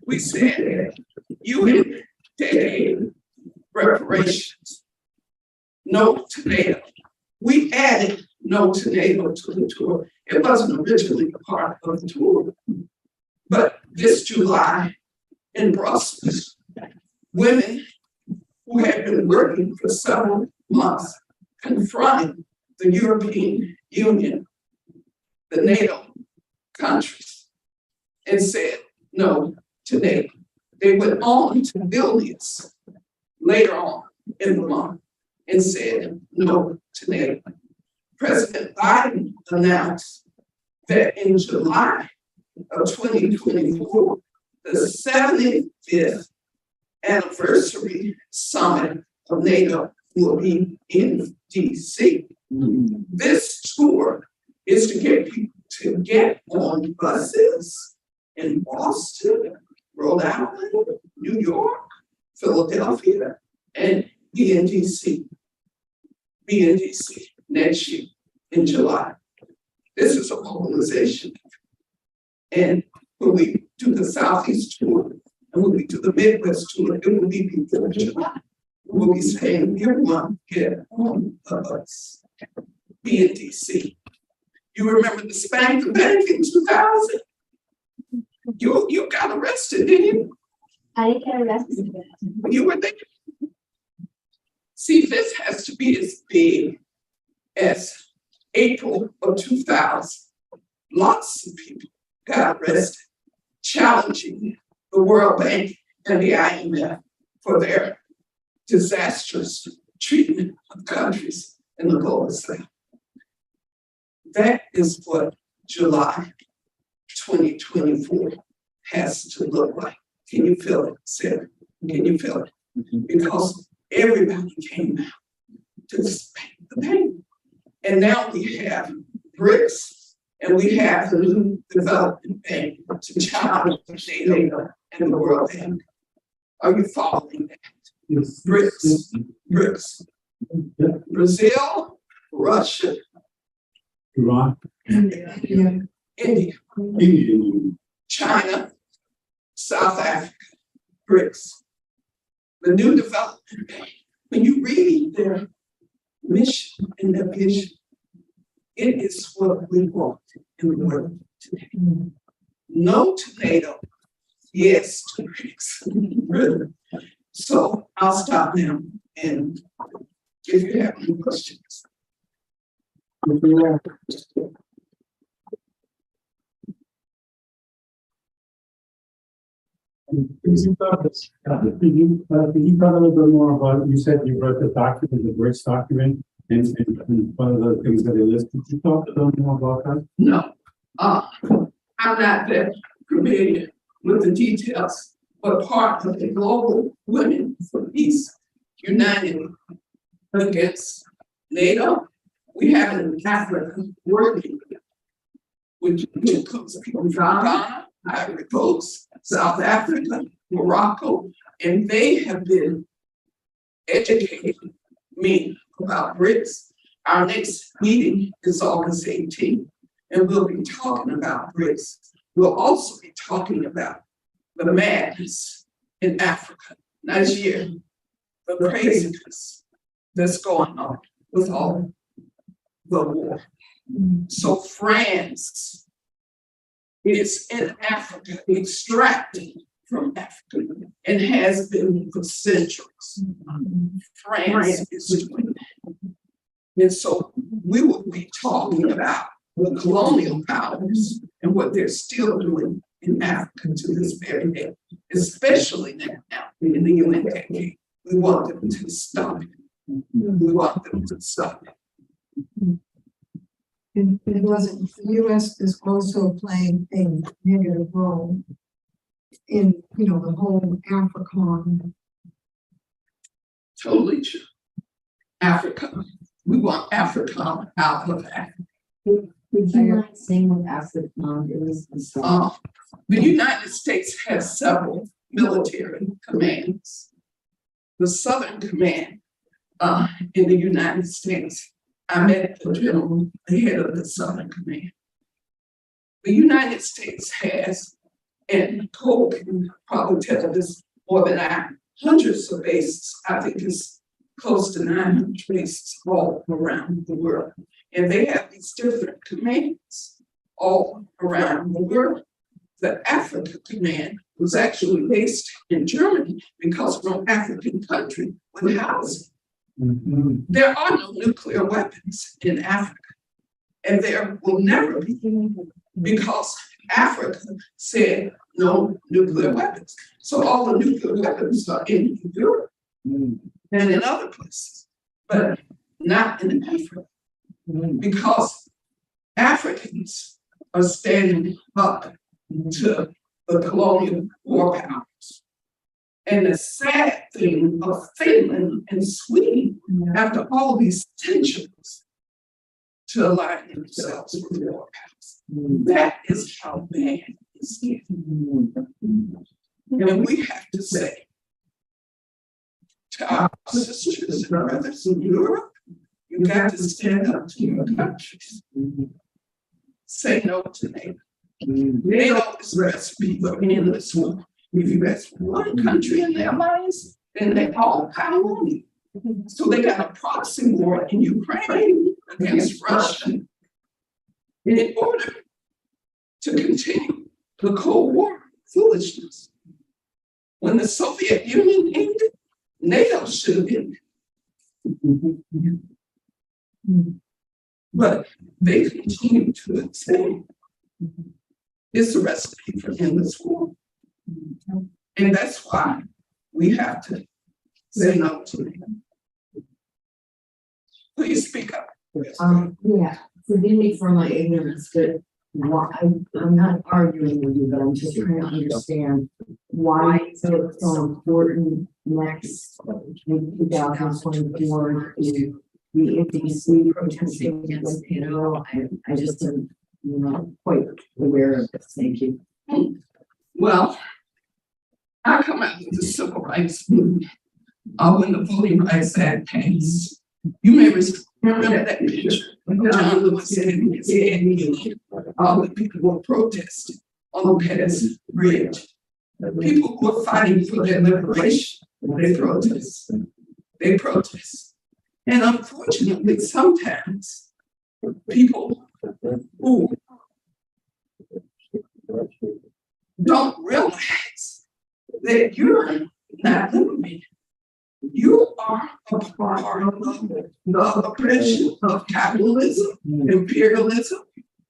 We said, UN decade reparations, no to NATO. We added no to NATO to the tour. It wasn't originally a part of the tour, but this July in Brussels, women who had been working for several months confronted the European Union, the NATO countries, and said no to NATO. They went on to Vilnius later on in the month and said no to NATO. President Biden announced that in July of 2024, the 75th anniversary summit of NATO will be in DC. This tour is to get people to get on buses in Boston, Rhode Island, New York, Philadelphia, and be in DC. Be in DC next year in July. This is a mobilization. And when we do the Southeast tour, and when we do the Midwest tour, it will be before July. We'll be saying, everyone get on the bus. Be in DC. You remember the Spank the Bank in 2000? You got arrested, didn't you? I didn't get arrested. You were there. See, this has to be as big as April of 2000. Lots of people got arrested, challenging the World Bank and the IMF for their disastrous treatment of countries in the global south. That is what July 2024 has to look like. Can you feel it, Sarah? Can you feel it? Because everybody came out to spank the bank. And now we have BRICS and we have the new development bank to challenge NATO and the World Bank. Are you following that? Yes. BRICS. Brazil, Russia, Iran, India, India, China, South Africa, BRICS. The new development bank. When you read their mission and their vision, it is what we want in the world today. No to NATO, yes to BRICS. So I'll stop now and if you have any questions. Could you talk a little bit more about, you said you wrote the document, the BRICS document, and one of the things that it lists. Could you talk a little more about that? No, I'm not that familiar with the details, but part of the global women for peace united against NATO. We have an Africa working, which includes people from Ghana, Ivory Coast, South Africa, Morocco, and they have been educating me about BRICS. Our next meeting is August 18th, and we'll be talking about BRICS. We'll also be talking about the madness in Africa, Nigeria, the craziness that's going on with all the war. So France is in Africa, extracting from Africa and has been for centuries. France is doing that. And so we will be talking about the colonial powers and what they're still doing in Africa to this very day, especially now in the UN decade. We want them to stop it. We want them to stop it. And it wasn't, the US is also playing a negative role in, you know, the whole Africa. Totally true. Africa, we want Africa out of Africa. Would you mind saying what AFRICOM is? The United States has several military commands. The Southern Command in the United States, I met the general, the head of the Southern Command. The United States has, and Cole can probably tell this more than I, hundreds of bases. I think it's close to 900 bases all around the world. And they have these different commands all around the world. The Africa Command was actually based in Germany because no African country would house it. There are no nuclear weapons in Africa, and there will never be, because Africa said no nuclear weapons. So all the nuclear weapons are in Europe and in other places, but not in Africa, because Africans are standing up to the colonial war powers. And the sad thing of Finland and Sweden, after all these tensions, to align themselves with war powers. That is how bad it's getting. And we have to say to our sisters and brothers in Europe, you got to stand up to your countries. Say no to NATO. NATO is a recipe for endless war. If you ask one country in their minds, then they all pile on you. So they got a proxy war in Ukraine against Russia in order to continue the Cold War foolishness. When the Soviet Union ended, NATO should have ended. But they continue to expand. It's a recipe for endless war. And that's why we have to say no to them. Please speak up. Yeah, forgive me for my ignorance, but why, I'm not arguing with you, but I'm just trying to understand why it's so important next in 2024 to be in DC protesting against NATO. I just am not quite aware of this. Thank you. Well, I come out of the civil rights movement when the Voting Rights Act passed. You may remember that picture when John Lewis said in his head, all the people were protesting on the Pettus Bridge. People who were fighting for their liberation, they protest. They protest. And unfortunately, sometimes people who don't realize that you're not liberated. You are a part of the oppression of capitalism, imperialism,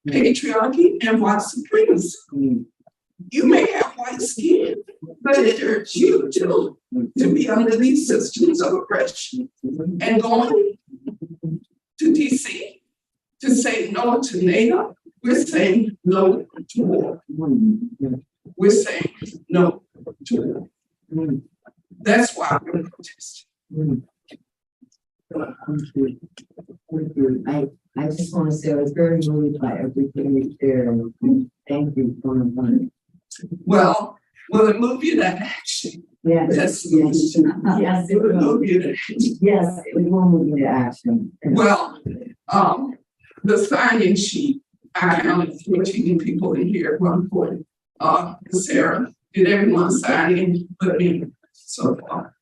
patriarchy, and white supremacy. You may have white skin, but it hurts you too to be under these systems of oppression. And going to DC to say no to NATO, we're saying no to war. We're saying no to war. That's why we're protesting. I just want to say I was very moved by everything you shared. Thank you for the fun. Well, will it move you to action? Yes, That's yes, yes, it will it will. move you to action? Yes, it will move you to action. Well, the sign-in sheet, I counted 14 people in here at one point. Sarah, did everyone sign in but me so far?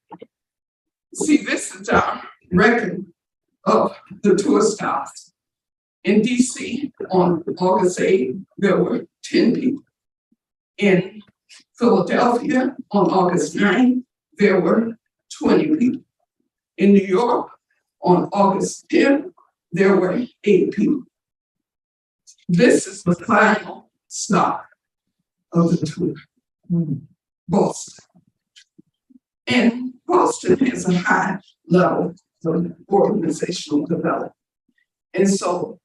See, this is our record of the tour stops. In DC on August 8th, there were 10 people. In Philadelphia, on August 9th, there were 20 people. In New York, on August 10th, there were 8 people. This is the final stop of the tour, Boston. And Boston has a high level of organizational development. And so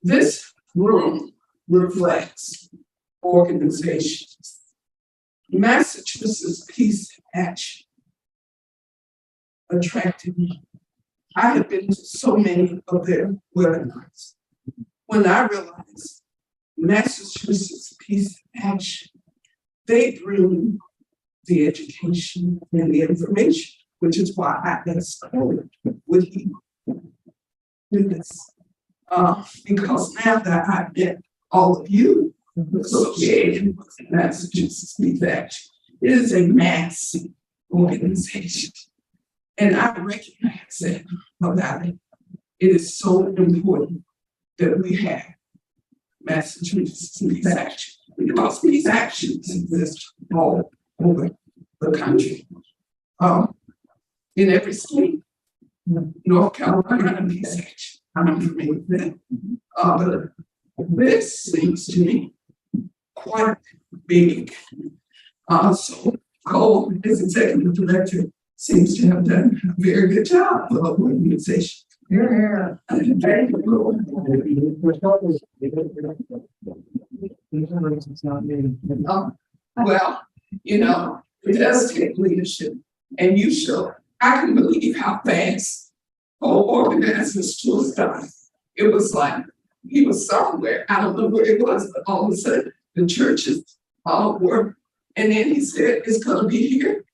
this room reflects organizations. Massachusetts Peace Action attracted me. I have been to so many of their webinars. When I realized Massachusetts Peace Action, they bring the education and the information, which is why I asked would he do this? Because now that I've met all of you associated with Massachusetts Peace Action, it is a massive organization. And I recognize that about it. It is so important that we have Massachusetts Peace Action, because peace actions exist all over the country. In every state, North Carolina Peace Action, I'm familiar with that. But this seems to me quite big. So Cole, as executive director, seems to have done a very good job for the organization. Yeah. Well, you know, it does take leadership, and you show. I can believe how fast Cole organized this tour started. It was like he was somewhere. I don't know where it was, but all of a sudden the churches all were, and then he said it's gonna be here.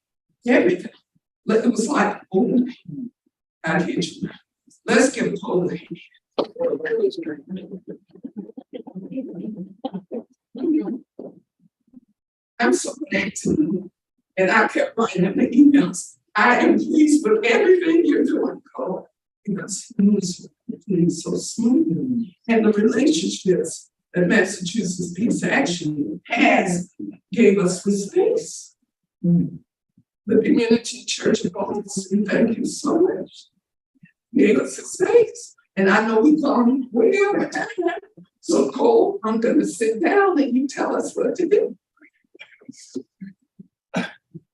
Everything. It was like, oh, I get you. Let's give Cole a hand. I'm so glad to, and I kept writing the emails. I am pleased with everything you're doing, Cole, because it's so smooth. And the relationships that Massachusetts Peace Action has gave us the space. The community church of Boston, thank you so much. Gave us a space. And I know we've gone way over time. So Cole, I'm gonna sit down and you tell us what to do.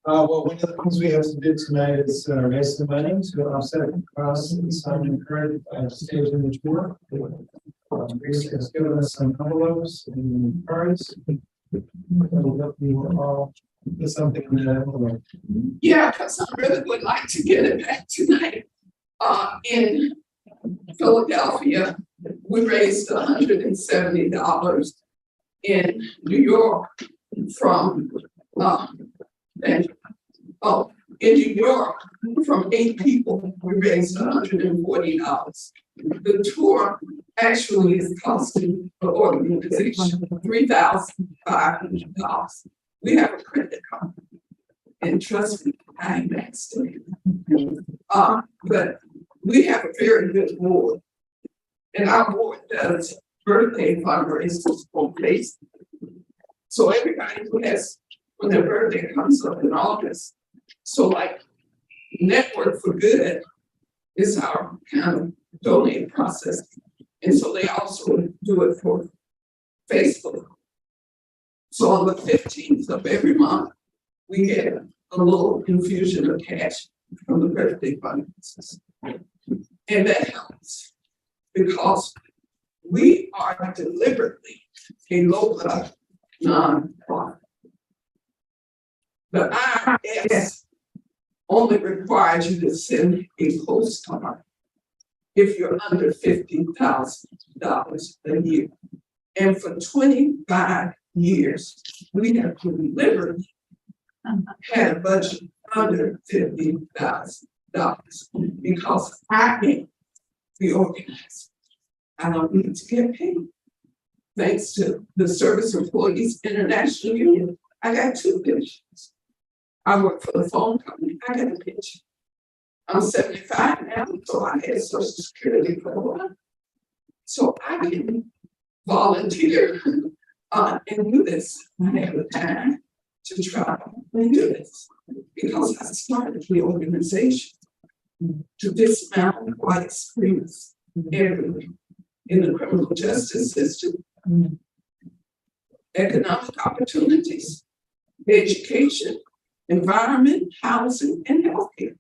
Well, one of the things we have to do tonight is raise the money to offset the costs and some incurred stage in the tour. Grace has given us some envelopes and cards. We'll help you all get something in that envelope. Yeah, because I really would like to get it back tonight. In Philadelphia, we raised $170. In New York, from in New York, from 8 people, we raised $140. The tour actually is costing the organization $3,500. We have a credit card, and trust me, I ain't that stupid. But we have a very good board, and our board does birthday fundraisers on Facebook. So everybody who has, when their birthday comes up in August, so like Network for Good is our kind of donate process. And so they also do it for Facebook. So on the 15th of every month, we get a little infusion of cash from the birthday fundraisers. And that helps because we are deliberately a local nonprofit. The IRS only requires you to send a postcard if you're under $50,000 a year. And for 25 years, we have deliberately had a budget under $50,000 because I can't be organized. I don't need to get paid. Thanks to the Service Employees International Union, I got 2 pensions. I work for the phone company, I got a pension. I'm 75 now, so I had Social Security for a while. So I can volunteer and do this. I have the time to try and do this. Because I started the organization to dismantle white supremacy everywhere in the criminal justice system, economic opportunities, education, environment, housing, and healthcare.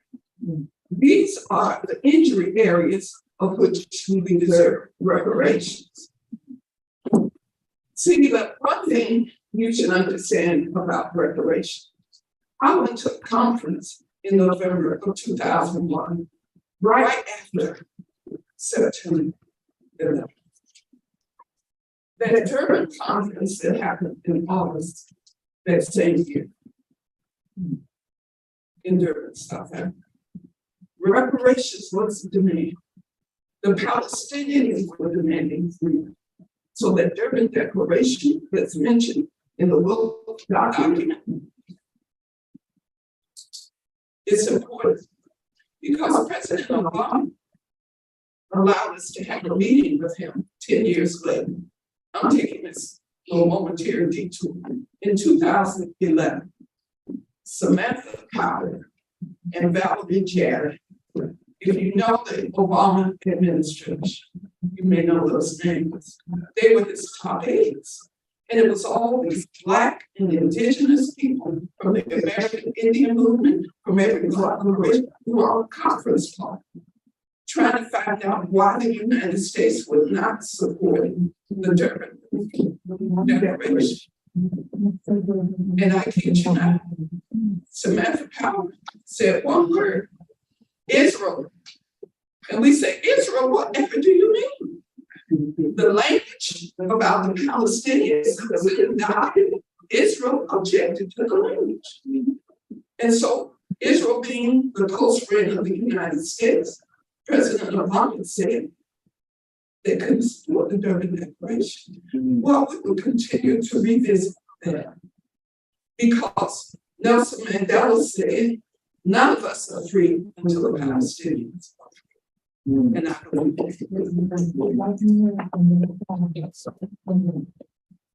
These are the injury areas of which we deserve reparations. See, but one thing you should understand about reparations. I went to a conference in November of 2001, right after September 11th. That Durban conference that happened in August that same year in Durban, South Africa. Reparations was the demand. The Palestinians were demanding freedom. So that Durban Declaration that's mentioned in the WILPF document is important because President Obama allowed us to have a meeting with him 10 years later. I'm taking this little momentary detour. In 2011, Samantha Power and Valerie Jarrett, if you know the Obama administration, you may know those names. They were his top aides. And it was all these Black and Indigenous people from the American Indian movement, from every collaboration, who were on conference call, trying to find out why the United States was not supporting the Durban Declaration. And I kid you not, Samantha Power said one word, Israel. And we say, Israel, whatever do you mean? The language about the Palestinians was in the document. Israel objected to the language. And so Israel being the close friend of the United States, President Obama said they couldn't support the Durban Declaration. Well, we will continue to revisit that because Nelson Mandela said, none of us are free until the Palestinians are free. And I believe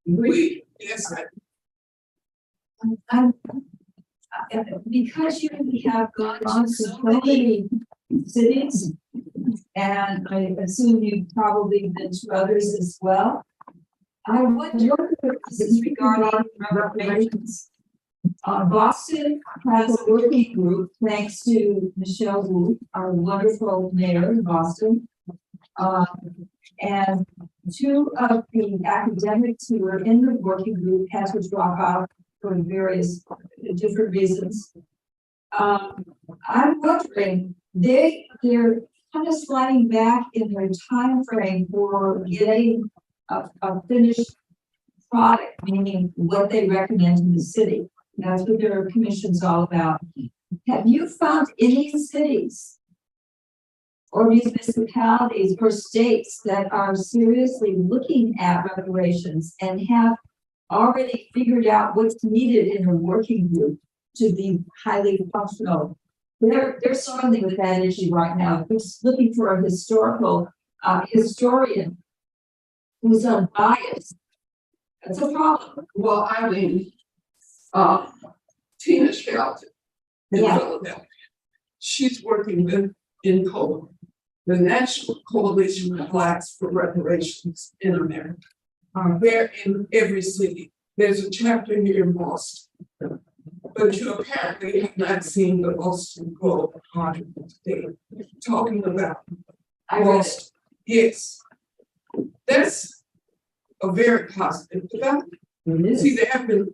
we, yes, Because you have gone to so many cities, and I assume you've probably been to others as well. I wonder if this is regarding reparations. Boston has a working group, thanks to Michelle Wu, our wonderful mayor in Boston. And two of the academics who were in the working group had to drop out for various different reasons. I'm wondering, they're kind of sliding back in their time frame for getting a finished product, meaning what they recommend in the city. That's what their commission's all about. Have you found any cities or municipalities or states that are seriously looking at reparations and have already figured out what's needed in a working group to be highly functional? They're struggling with that issue right now. They're looking for a historical historian who's unbiased. That's a problem. well, Eileen, Tina Shelton in Philadelphia, she's working with NCOLA, the National Coalition of Blacks for Reparations in America. They're in every city. There's a chapter here in Boston. But you apparently have not seen the Boston Globe article today talking about Boston. Yes. That's a very positive development. See, there have been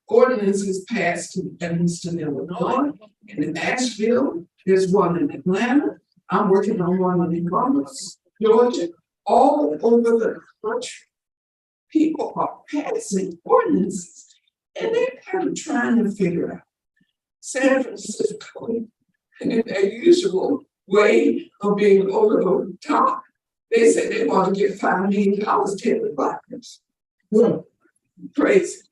ordinances passed at least in Illinois, and in Asheville, there's one in Atlanta. I'm working on one in Columbus, Georgia, all over the country. People are passing ordinances, and they're kind of trying to figure out. San Francisco, in their usual way of being over the top, they said they want to get $5 million to the Blackers. Crazy.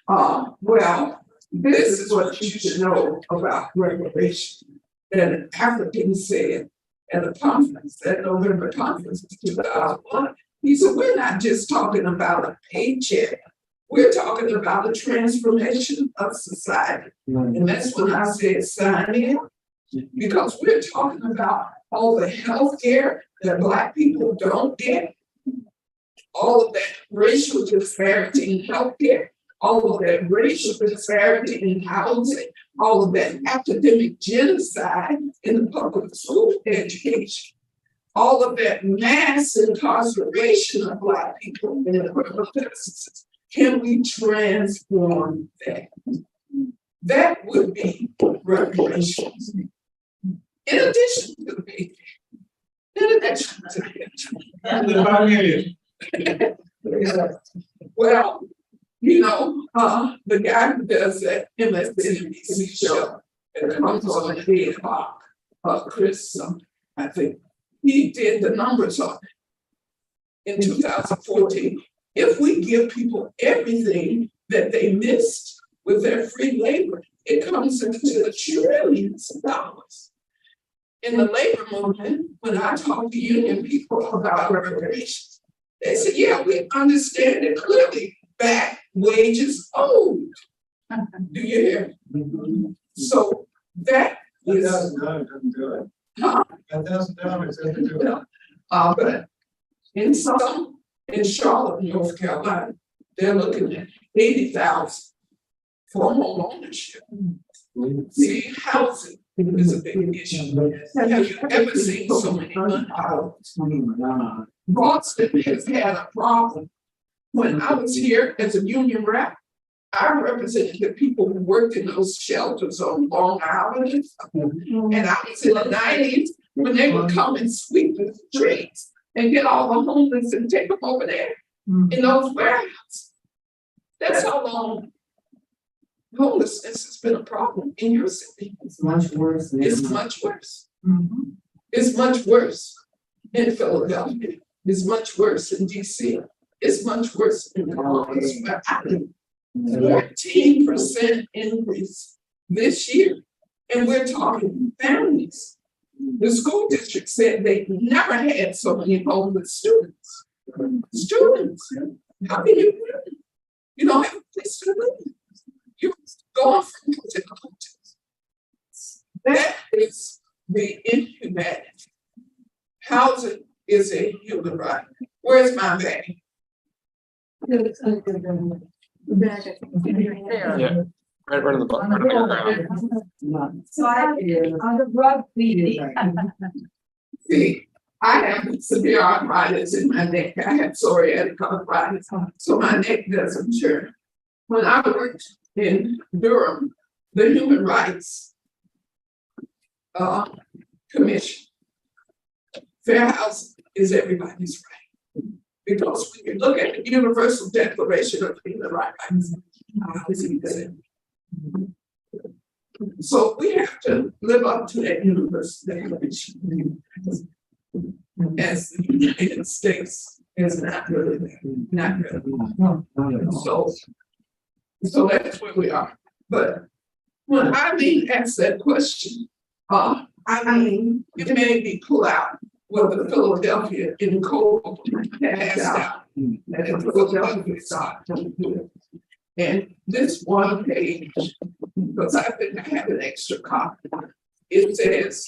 Well, this is what you should know about reparation. That an African said at a conference, that November conference in 2001, he said, we're not just talking about a paycheck We're talking about the transformation of society. And that's when I said sign in, because we're talking about all the healthcare that Black people don't get, all of that racial disparity in healthcare, all of that racial disparity in housing, all of that academic genocide in the public school education, all of that mass incarceration of Black people in the criminal justice system. Can we transform that? That would be reparations. In addition to the paycheck. In addition to the well, you know, the guy who does that MSNBC show that comes on at 8 o'clock, Chris, I think, he did the numbers on it in 2014. If we give people everything that they missed with their free labor, it comes into the trillions of dollars. In the labor movement, when I talk to union people about reparations, they say, yeah, we understand it clearly. Back wages owed. Do you hear? So that is. $1,000 doesn't do it. Huh? $1,000 doesn't do it. But in Charlotte, North Carolina, they're looking at 80,000 for home ownership. See, housing is a big issue. Have you ever seen so many unhoused? Boston has had a problem. When I was here as a union rep, I represented the people who worked in those shelters on Long Island. And I was in the 90s when they would come and sweep the streets and get all the homeless and take them over there in those warehouses. That's how long homelessness has been a problem in your city. It's much worse. It's much worse. It's much worse in Philadelphia. It's much worse in DC. It's much worse in Columbus, where I live. 14% increase this year. And we're talking families. The school district said they never had so many homeless students. How can you live? You don't have a place to live. You're going from hotel to hotel. That is the inhumanity. Housing is a human right. Where's my bag? Yeah, right on the bottom. Right on the ground. So on the rug meeting. See, I have severe arthritis in my neck. I have psoriatic arthritis, so my neck doesn't turn. When I worked in Durham, the Human Rights Commission, fair housing is everybody's right. Because when you look at the Universal Declaration of Human Rights, so we have to live up to that Universal Declaration. As the United States is not really there, not really. So that's where we are. But when Eileen asked that question, it made me pull out what the Philadelphia in cold passed out. And Philadelphia started. And this one page, because I think I have an extra copy, it says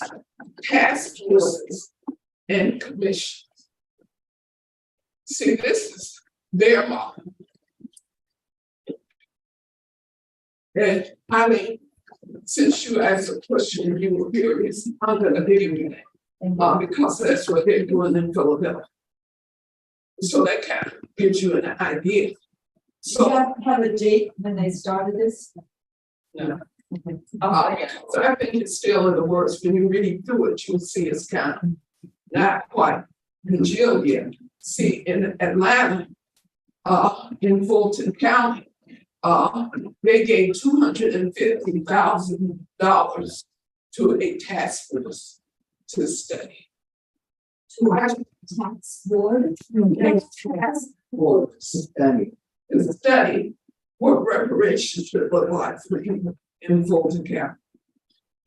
task forces and commissions. See, this is their model. And I mean, since you asked a question, you were curious, I'm going to give you that because that's what they're doing in Philadelphia. So that kind of gives you an idea. So Do you have a date when they started this? no. So I think it's still in the works. When you read through it, you'll see it's kind of not quite congealed yet. See, in Atlanta, in Fulton County, they gave $250,000 to a task force to study. Tax board? Task force to study what reparations should look like for people in Fulton County.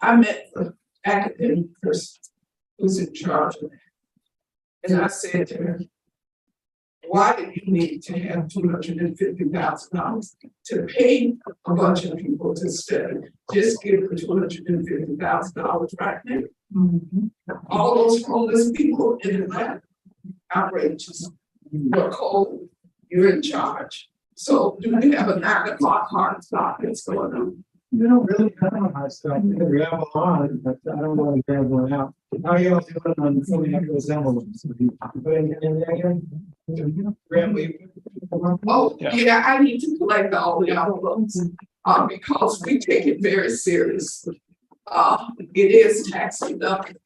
I met the academic person who's in charge of that. And I said to her, why do you need to have $250,000 to pay a bunch of people to study? Just give them $250,000 right now. All those homeless people in Atlanta, outrageous. You're cold, you're in charge. So do we have a 9 o'clock hard stop that's going on? You don't really have a high stuff. You can ramble on, but I don't want to ramble out. How are you all doing on filling up those envelopes? Put anything in there yet? Rambling. Oh, yeah, I need to collect all the envelopes, because we take it very seriously. It is tax deductible.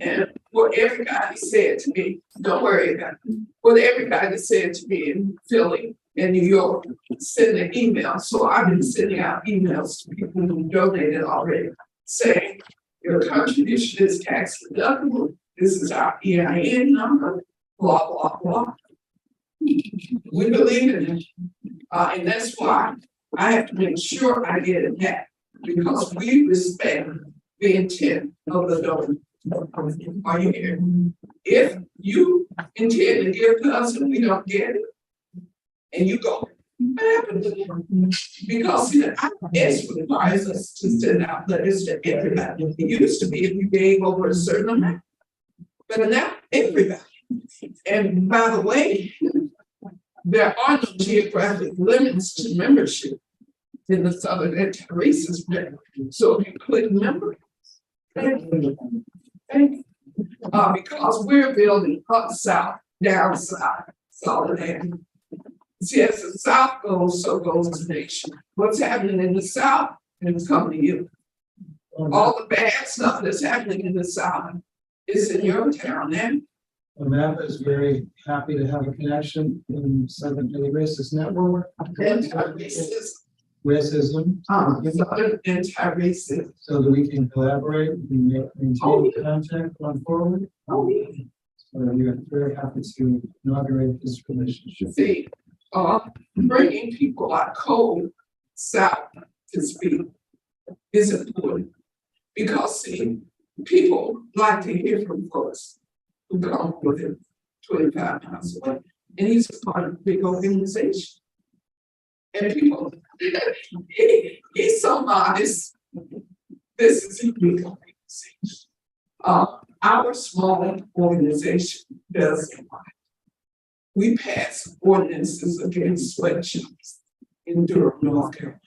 And what everybody said to me, don't worry about it. What everybody said to me in Philly and New York, send an email. So I've been sending out emails to people who donated already, saying your contribution is tax deductible. This is our EIN number, blah, blah, blah. We believe in it. And that's why I have to make sure I get it back, because we respect the intent of the donor. Are you here? If you intend to give to us and we don't get it, and you go, what happened to them? Because IRS requires us to send out letters to everybody. It used to be if you gave over a certain amount, but now everybody. And by the way, there are no geographic limits to membership in the Southern Anti-Racist Network. So if you click member, thank you. Because we're building up south, down south, solidarity. See, as the South goes, so goes the nation. What's happening in the South is coming to you. All the bad stuff that's happening in the South is in your town now. MAPA is very happy to have a connection in Southern Anti-Racist Network. Racism. Southern Anti-Racist. So that we can collaborate and maintain contact going forward. Oh, yeah. So we're very happy to inaugurate this relationship. See, bringing people like cold south to speak is important, because see, people like to hear from folks who come within 25 miles away, and he's a part of a big organization. And people, he's so modest. This is a big organization. Our small organization does a lot. We pass ordinances against sweatshops in Durham, North Carolina.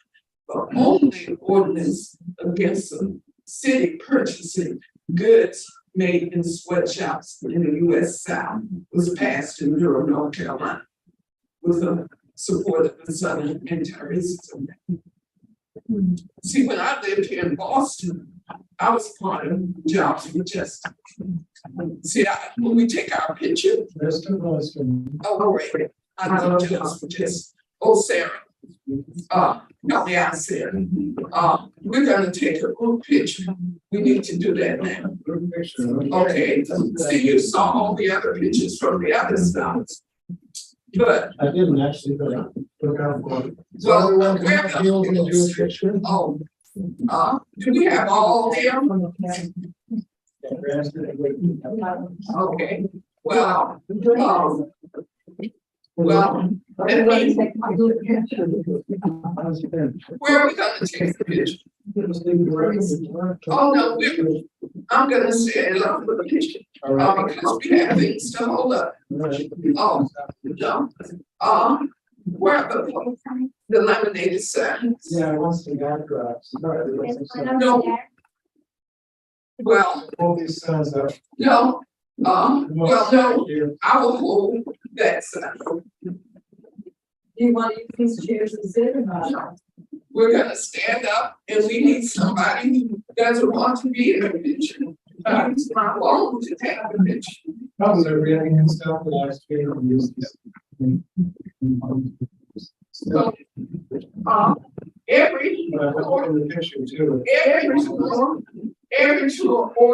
The only ordinance against the city purchasing goods made in sweatshops in the U.S. South was passed in Durham, North Carolina, with the support of the Southern Anti-Racism. See, when I lived here in Boston, I was part of Jobs for Justice. See, when we take our picture, oh, great. I love Jobs for Justice. Oh, Sarah. Help me out, Sarah. We're gonna take a group picture. We need to do that now. Okay. See, you saw all the other pictures from the other styles. But I didn't actually, but I look out for it. well, We're we're gonna do a picture. oh, do we have all there? Okay, well, well, that means, where are we gonna take the picture? Oh, no, I'm gonna say it on the picture, because we have things to hold up. Oh, no, where are the laminated signs? Yeah, once the guy drops. No. Well, All these signs are. no, well, no, I will hold that sign. Do you want to use these chairs to sit or not? We're gonna stand up, and we need somebody who doesn't want to be in the picture. It's not long to take the picture. Probably reading and stuff the last year. So, every But I was in the picture too. every tour or